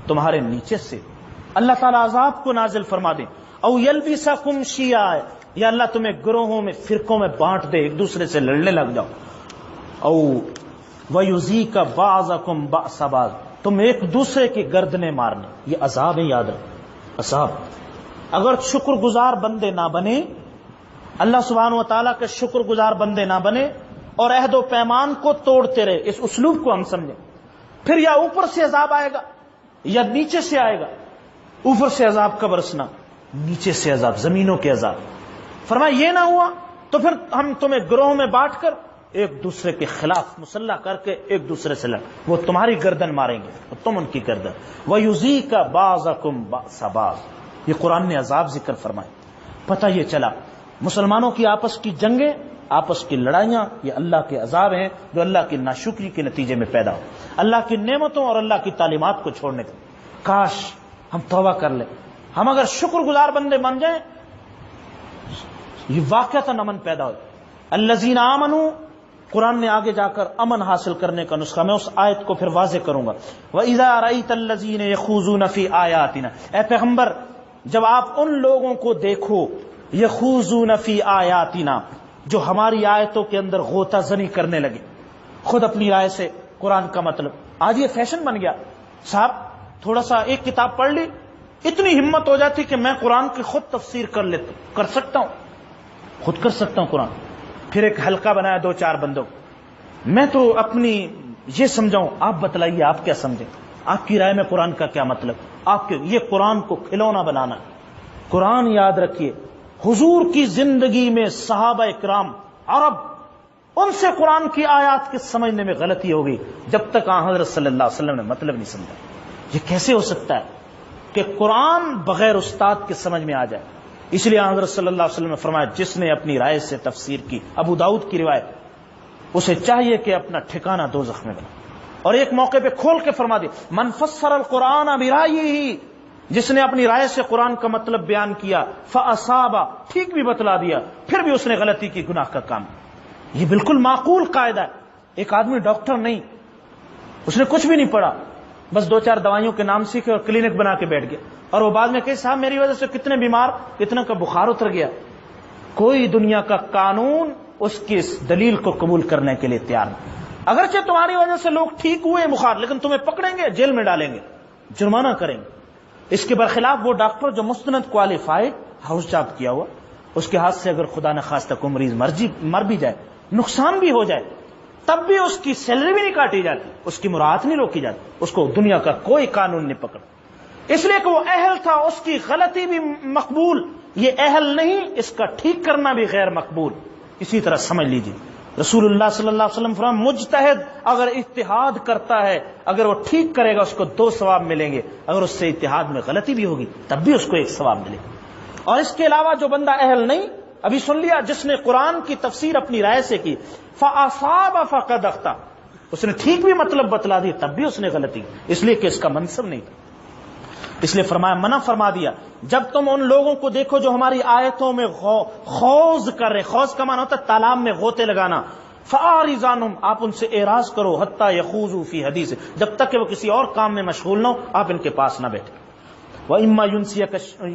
تمہارے نیچے سے اللہ تعالیٰ عذاب کو نازل فرما دے، او یلبسکم شیعا، یا اللہ تمہیں گروہوں میں، فرقوں میں بانٹ دے، ایک دوسرے سے لڑنے لگ جاؤ، او ویذیق بعضکم بأس بعض، تم ایک دوسرے کی گردنیں مارنے، یہ عذاب ہے، یاد رکھ عذاب۔ اگر شکر گزار بندے نہ بنے، اللہ سبحانہ و تعالیٰ کے شکر گزار بندے نہ بنے اور عہد و پیمان کو توڑتے رہے، اس اسلوب کو ہم سمجھیں، پھر یا اوپر سے عذاب آئے گا یا نیچے سے آئے گا، اوپر سے عذاب کا برسنا، نیچے سے عذاب، زمینوں کے عذاب۔ فرمایا یہ نہ ہوا تو پھر ہم تمہیں گروہوں میں بانٹ کر ایک دوسرے کے خلاف مسلح کر کے ایک دوسرے سے لڑ، وہ تمہاری گردن ماریں گے اور تم ان کی گردن، وَيُذِيقَ بَعْضَكُمْ بَأْسَ بَعْضٍ، یہ قرآن نے عذاب ذکر فرمائے۔ پتہ یہ چلا مسلمانوں کی آپس کی جنگیں، آپس کی لڑائیاں، یہ اللہ کے عذاب ہیں جو اللہ کی ناشکری کے نتیجے میں پیدا ہو، اللہ کی نعمتوں اور اللہ کی تعلیمات کو چھوڑنے کا۔ کاش ہم توبہ کر لیں، ہم اگر شکر گزار بندے بن جائیں، یہ واقعتاً امن پیدا ہو۔ الذین آمنوا، قرآن نے آگے جا کر امن حاصل کرنے کا نسخہ، میں اس آیت کو پھر واضح کروں گا۔ وَإِذَا رَأَيْتَ الَّذِينَ يَخُوضُونَ فِي آيَاتِنَا، اے پیغمبر جب آپ ان لوگوں کو دیکھو، يَخُوضُونَ فِي آيَاتِنَا، جو ہماری آیتوں کے اندر غوطہ زنی کرنے لگے، خود اپنی رائے سے قرآن کا مطلب، آج یہ فیشن بن گیا، صاحب تھوڑا سا ایک کتاب پڑھ لی، اتنی ہمت ہو جاتی کہ میں قرآن کی خود تفسیر کر سکتا ہوں، خود کر سکتا ہوں قرآن، پھر ایک حلقہ بنایا 2-4 بندوں، میں تو اپنی یہ سمجھاؤں، آپ بتلائیے آپ کیا سمجھیں، آپ کی رائے میں قرآن کا کیا مطلب، آپ کے یہ قرآن کو کھلونا بنانا۔ قرآن یاد رکھیے، حضور کی زندگی میں صحابہ اکرام عرب، ان سے قرآن کی آیات کے سمجھنے میں غلطی ہو گئی جب تک حضرت صلی اللہ علیہ وسلم نے مطلب نہیں سمجھا۔ یہ کیسے ہو سکتا ہے کہ قرآن بغیر استاد کے سمجھ میں آ جائے؟ اس لیے حضرت صلی اللہ علیہ وسلم نے فرمایا جس نے اپنی رائے سے تفسیر کی، ابو داؤد کی روایت، اسے چاہیے کہ اپنا ٹھکانہ دوزخ میں بنا۔ اور ایک موقع پہ کھول کے فرما دی، من فسر القرآن برائیہ، جس نے اپنی رائے سے قرآن کا مطلب بیان کیا، فاصاب، ٹھیک بھی بتلا دیا، پھر بھی اس نے غلطی کی، گناہ کا کام۔ یہ بالکل معقول قاعدہ ہے۔ ایک آدمی ڈاکٹر نہیں، اس نے کچھ بھی نہیں پڑھا، بس 2-4 دوائیوں کے نام سیکھے اور کلینک بنا کے بیٹھ گیا، اور وہ بعد میں کہے صاحب میری وجہ سے کتنے بیمار، کتنے کا بخار اتر گیا۔ کوئی دنیا کا قانون اس کی اس دلیل کو قبول کرنے کے لیے تیار نہیں۔ اگرچہ تمہاری وجہ سے لوگ ٹھیک ہوئے بخار، لیکن تمہیں پکڑیں گے، جیل میں ڈالیں گے، جرمانہ کریں گے۔ اس کے برخلاف وہ ڈاکٹر جو مستند کوالیفائڈ، ہاؤس جاب کیا ہوا، اس کے ہاتھ سے اگر خدا نخواستہ کوئی مریض مر بھی جائے، نقصان بھی ہو جائے، تب بھی اس کی سیلری بھی نہیں کاٹی جاتی، اس کی مراعات نہیں روکی جاتی، اس کو دنیا کا کوئی قانون نہیں پکڑ، اس لیے کہ وہ اہل تھا، اس کی غلطی بھی مقبول، یہ اہل نہیں، اس کا ٹھیک کرنا بھی غیر مقبول۔ اسی طرح سمجھ لیجیے رسول اللہ صلی اللہ علیہ وسلم فرمایا مجتہد اگر اجتہاد کرتا ہے، اگر وہ ٹھیک کرے گا اس کو 2 ثواب ملیں گے، اگر اس سے اجتہاد میں غلطی بھی ہوگی تب بھی اس کو 1 ثواب ملے گا۔ اور اس کے علاوہ جو بندہ اہل نہیں، ابھی سن لیا، جس نے قرآن کی تفسیر اپنی رائے سے کی، فَأَصَابَ فَقَدْ أَخْطَأَ، اس نے ٹھیک بھی مطلب بتلا دی تب بھی اس نے غلطی، اس لیے کہ اس کا منصب نہیں تھا۔ اس لیے فرمایا، منع فرما دیا، جب تم ان لوگوں کو دیکھو جو ہماری آیتوں میں خوض کر رہے، خوض کا معنی ہوتا ہے تالاب میں غوطے لگانا، فَأَعْرِضْ عَنْهُمْ، آپ ان سے اعراض کرو، حَتَّى يَخُوضُوا فِي حَدِيثٍ، جب تک کہ وہ کسی اور کام میں مشغول نہ ہو آپ ان کے پاس نہ بیٹھے۔ وَإِمَّا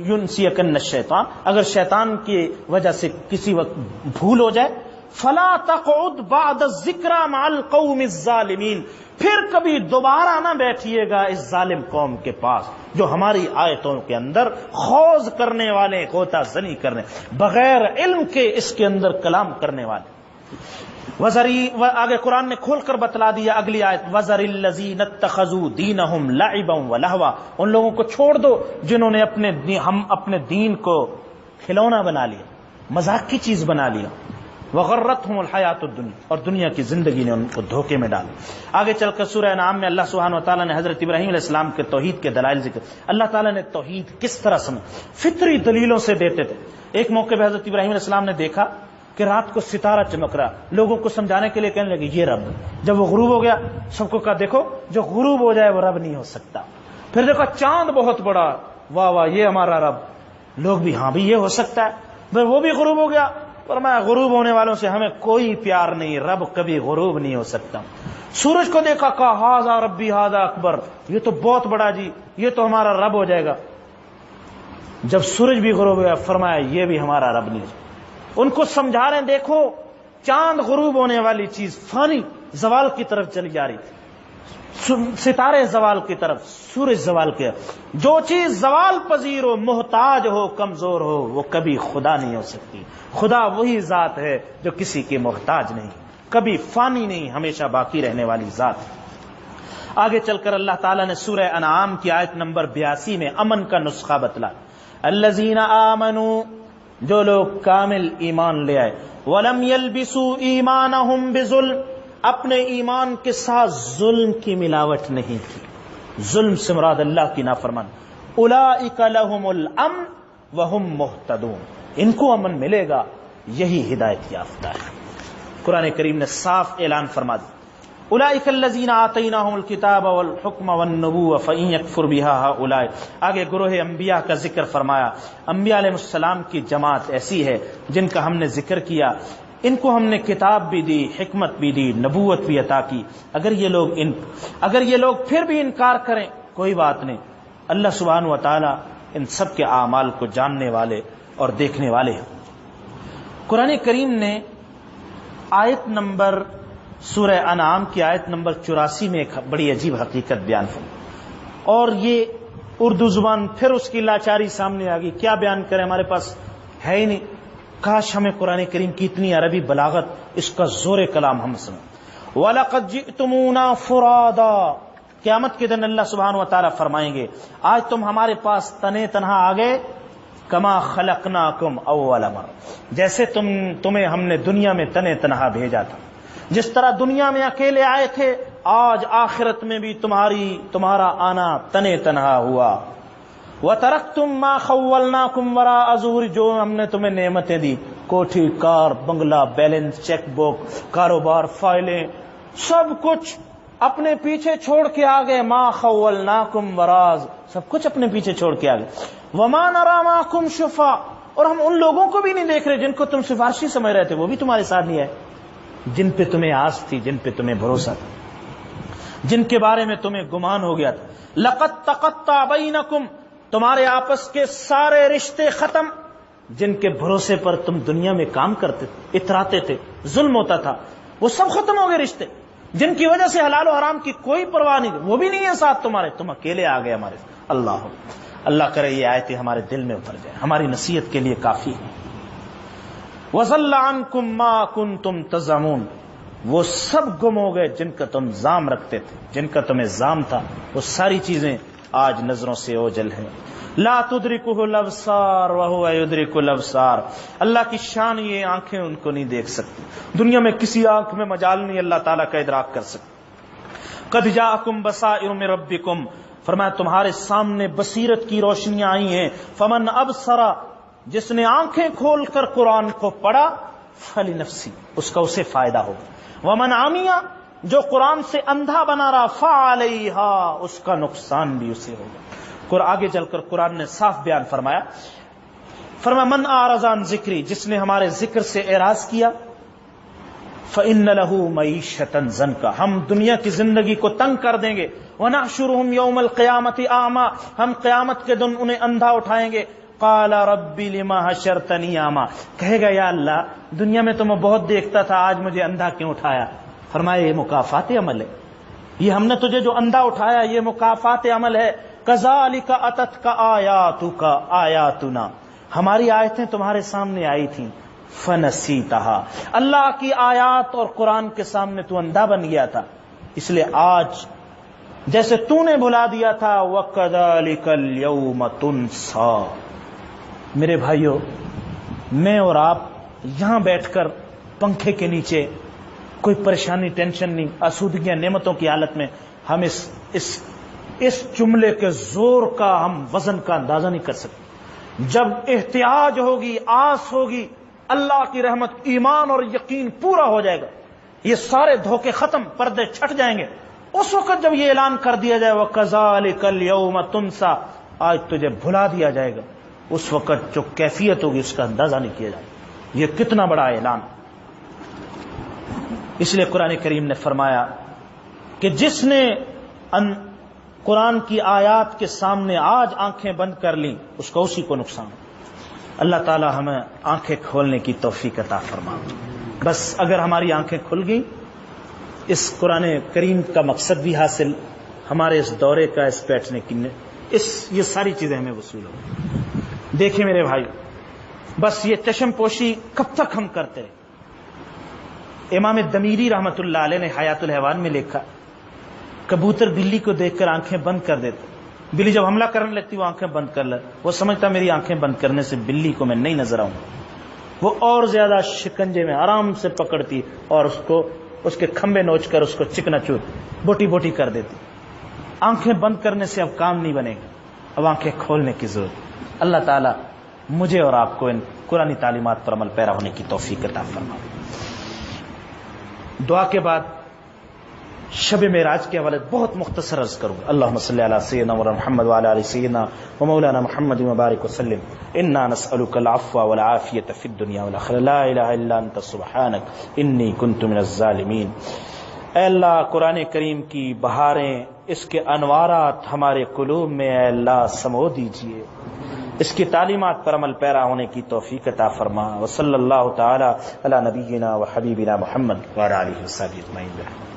يُنْسِيَكَنَّ الشَّيْطَانُ، اگر شیطان کی وجہ سے کسی وقت بھول ہو جائے، فَلَا تَقْعُدْ بَعْدَ الذِّكْرَىٰ مَعَ الْقَوْمِ الظَّالِمِينَ، پھر کبھی دوبارہ نہ بیٹھیے گا اس ظالم قوم کے پاس جو ہماری آیتوں کے اندر خوض کرنے والے، غوطہ زنی کرنے، بغیر علم کے اس کے اندر کلام کرنے والے۔ آگے قرآن نے کھول کر بتلا دیا اگلی آیت، وَذَرِ الَّذِينَ اتَّخَذُوا دِينَهُمْ لَعِبًا وَلَهْوًا، ان لوگوں کو چھوڑ دو جنہوں نے اپنے دین کو کھلونا بنا لیا، مذاق کی چیز بنا لیا، وَغَرَّتْهُمُ الْحَيَاةُ الدُّنْيَا، اور دنیا کی زندگی نے ان کو دھوکے میں ڈالا۔ آگے چل کر سورہ انعام میں اللہ سبحانہ وتعالیٰ نے حضرت ابراہیم علیہ السلام کے توحید کے دلائل ذکر، اللہ تعالیٰ نے توحید کس طرح فطری دلیلوں سے دیتے تھے۔ ایک موقع پہ حضرت ابراہیم علیہ السلام نے دیکھا کہ رات کو ستارہ چمک رہا، لوگوں کو سمجھانے کے لیے کہنے لگے یہ رب، جب وہ غروب ہو گیا سب کو کہا دیکھو جو غروب ہو جائے وہ رب نہیں ہو سکتا۔ پھر دیکھا چاند بہت بڑا، واہ واہ یہ ہمارا رب، لوگ بھی ہاں بھی یہ ہو سکتا ہے، پھر وہ بھی غروب ہو گیا، فرمایا غروب ہونے والوں سے ہمیں کوئی پیار نہیں، رب کبھی غروب نہیں ہو سکتا۔ سورج کو دیکھا، کہا ھذا ربی ھذا اکبر، یہ تو بہت بڑا جی، یہ تو ہمارا رب ہو جائے گا۔ جب سورج بھی غروب ہوا فرمایا یہ بھی ہمارا رب نہیں ہے۔ ان کو سمجھا رہے ہیں دیکھو چاند غروب ہونے والی چیز فانی زوال کی طرف چلی جا رہی تھی، ستارے زوال کی طرف، سورج زوال کی طرف، جو چیز زوال پذیر ہو، محتاج ہو، کمزور ہو، وہ کبھی خدا نہیں ہو سکتی۔ خدا وہی ذات ہے جو کسی کے محتاج نہیں، کبھی فانی نہیں، ہمیشہ باقی رہنے والی ذات۔ آگے چل کر اللہ تعالیٰ نے سورہ انعام کی آیت نمبر 82 میں امن کا نسخہ بتلا، الذین آمنوا، جو لوگ کامل ایمان لے آئے، وَلَمْ يَلْبِسُوا إِيمَانَهُمْ بِظُلْمٍ، اپنے ایمان کے ساتھ ظلم کی ملاوٹ نہیں کی، ظلم سے مراد اللہ کی نافرمان، أُولَئِكَ لَهُمُ الْأَمْنُ وَهُمْ مُهْتَدُونَ، ان کو امن ملے گا، یہی ہدایت یافتہ ہے۔ قرآن کریم نے صاف اعلان فرما دیا، اولئک الذین آتیناہم الکتاب والحکم والنبوۃ فإن یکفر بها هؤلاء، آگے گروہ انبیاء کا ذکر فرمایا۔ انبیاء علیہ السلام کی جماعت ایسی ہے جن کا ہم نے ذکر کیا، ان کو ہم نے کتاب بھی دی، حکمت بھی دی، نبوت بھی عطا کی، اگر یہ لوگ پھر بھی انکار کریں کوئی بات نہیں، اللہ سبحانہ و تعالی ان سب کے اعمال کو جاننے والے اور دیکھنے والے ہیں۔ قرآن کریم نے آیت نمبر سورہ انعام کی آیت نمبر 84 میں ایک بڑی عجیب حقیقت بیان فرمائی، اور یہ اردو زبان پھر اس کی لاچاری سامنے آ گئی، کیا بیان کریں، ہمارے پاس ہے ہی نہیں، کاش ہمیں قرآن کریم کی اتنی عربی بلاغت، اس کا زور کلام ہم سنیں۔ وَلَقَدْ جِئْتُمُونَا فُرَادًا، قیامت کے دن اللہ سبحانہ و تعالیٰ فرمائیں گے آج تم ہمارے پاس تنے تنہا آ گئے، کما خلقناکم اول مرہ، جیسے تمہیں ہم نے دنیا میں تنے تنہا بھیجا تھا، جس طرح دنیا میں اکیلے آئے تھے آج آخرت میں بھی تمہارا آنا تنے تنہا ہوا۔ وَتَرَكْتُم مَّا خَوَّلْنَاكُمْ وَرَاءَ ظُهُورِ، جو ہم نے تمہیں نعمتیں دی، کوٹھی، کار، بنگلہ، بیلنس، چیک بک، کاروبار، فائلیں، سب کچھ اپنے پیچھے چھوڑ کے آ گئے، ما خولناکم وراز، سب کچھ اپنے پیچھے چھوڑ کے آ گئے۔ وما نرا معکم شفاء، اور ہم ان لوگوں کو بھی نہیں دیکھ رہے جن کو تم سفارشی سمجھ رہے تھے، وہ بھی تمہارے ساتھ نہیں آئے، جن پہ تمہیں آس تھی، جن پہ تمہیں بھروسہ تھا، جن کے بارے میں تمہیں گمان ہو گیا تھا۔ لقد تقطع بینکم، تمہارے آپس کے سارے رشتے ختم، جن کے بھروسے پر تم دنیا میں کام کرتے تھے، اتراتے تھے، ظلم ہوتا تھا، وہ سب ختم ہو گئے رشتے، جن کی وجہ سے حلال و حرام کی کوئی پرواہ نہیں، وہ بھی نہیں ہے ساتھ تمہارے، تم اکیلے آ گئے ہمارے ساتھ۔ اللہ کرے یہ آیتیں ہمارے دل میں اتر جائے، ہماری نصیحت کے لیے کافی ہے۔ وَضَلَّ عَنْكُمْ مَا كُنْتُمْ تَزْعُمُونَ، وہ سب گم ہو گئے جن کا تم زام رکھتے تھے، جن کا تمہیں زام تھا، وہ ساری چیزیں آج نظروں سے اوجھل ہیں۔ لا تدرکہ الابصار وہو یدرک الابصار، اللہ کی شان یہ آنکھیں ان کو نہیں دیکھ سکتی، دنیا میں کسی آنکھ میں مجال نہیں اللہ تعالیٰ کا ادراک کر سکتی۔ قد جاءکم بصائر من ربکم، فرمایا تمہارے سامنے بصیرت کی روشنیاں آئی ہیں، فمن ابصر، جس نے آنکھیں کھول کر قرآن کو پڑھا، فلنفسی، اس کا اسے فائدہ ہوگا، ومن عمی، جو قرآن سے اندھا بنا رہا، فعلیہا، اس کا نقصان بھی اسے ہوگا۔ آگے چل کر قرآن نے صاف بیان فرمایا، من اعرض عن ذکری، جس نے ہمارے ذکر سے اعراض کیا، فإن له معیشۃ ضنکا، ہم دنیا کی زندگی کو تنگ کر دیں گے، ونحشرهم یوم القیامۃ اعما، ہم قیامت کے دن انہیں اندھا اٹھائیں گے، قال رب لما حشرتنی اعما، کہے گا یا اللہ دنیا میں تو میں بہت دیکھتا تھا، آج مجھے اندھا کیوں اٹھایا؟ فرمایا یہ مکافات عمل ہے، یہ ہم نے تجھے جو اندھا اٹھایا یہ مکافات عمل ہے۔ کذالک اتتک آیاتک آیاتنا، ہماری آیتیں تمہارے سامنے آئی تھیں، فنسیتہا، اللہ کی آیات اور قرآن کے سامنے تو اندھا بن گیا تھا، اس لیے آج جیسے تو نے بھلا دیا تھا، وَكَذَلِكَ الْيَوْمَ تُنْسَى، میرے بھائیو میں اور آپ یہاں بیٹھ کر پنکھے کے نیچے کوئی پریشانی ٹینشن نہیں، آسودگیاں نعمتوں کی حالت میں ہم اس جملے کے زور کا ہم وزن کا اندازہ نہیں کر سکتے۔ جب احتیاج ہوگی، آس ہوگی، اللہ کی رحمت، ایمان اور یقین پورا ہو جائے گا، یہ سارے دھوکے ختم، پردے چھٹ جائیں گے، اس وقت جب یہ اعلان کر دیا جائے وَكَذَلِكَ الْيَوْمَ تُنْسَى، آج تجھے بھلا دیا جائے گا، اس وقت جو کیفیت ہوگی اس کا اندازہ نہیں کیا جائے گا۔ یہ کتنا بڑا اعلان! اس لیے قرآن کریم نے فرمایا کہ جس نے قرآن کی آیات کے سامنے آج آنکھیں بند کر لیں اس کا اسی کو نقصان۔ اللہ تعالی ہمیں آنکھیں کھولنے کی توفیق عطا فرما۔ بس اگر ہماری آنکھیں کھل گئیں، اس قرآن کریم کا مقصد بھی حاصل، ہمارے اس دورے کا، اس بیٹھنے کی، یہ ساری چیزیں ہمیں وصول ہوں۔ دیکھیں میرے بھائی، بس یہ چشم پوشی کب تک ہم کرتے رہے؟ امام دمیری رحمت اللہ علیہ نے حیات الحیوان میں لکھا، کبوتر بلی کو دیکھ کر آنکھیں بند کر دیتے، بلی جب حملہ کرنے لگتی وہ آنکھیں بند کر لے، وہ سمجھتا میری آنکھیں بند کرنے سے بلی کو میں نہیں نظر آؤں، وہ اور زیادہ شکنجے میں آرام سے پکڑتی اور اس کے کھمبے نوچ کر اس کو چکنا چور بوٹی بوٹی کر دیتی۔ آنکھیں بند کرنے سے اب کام نہیں بنے گا، اب آنکھیں کھولنے کی ضرورت۔ اللہ تعالیٰ مجھے اور آپ کو ان قرآنی تعلیمات پر عمل پیرا ہونے کی توفیق عطا فرمائے۔ دعا کے بعد شب معراج کے حوالے بہت مختصر عرض کروں گا۔ اللہم صلی علی سیدنا محمد وعلی آل سیدنا ومولانا محمد وبارک وسلم، انا نسألک العفو والعافیۃ فی الدنیا والآخرہ، لا الہ الا انت سبحانک انی کنت من الظالمین۔ اے اللہ قرآن کریم کی بہاریں، اس کے انوارات ہمارے قلوب میں اے اللہ سمو دیجئے، اس کی تعلیمات پر عمل پیرا ہونے کی توفیق عطا فرما۔ وصلی اللہ تعالی علی نبینا و حبیبنا محمد وعلی آلہ وصحبہ اجمعین۔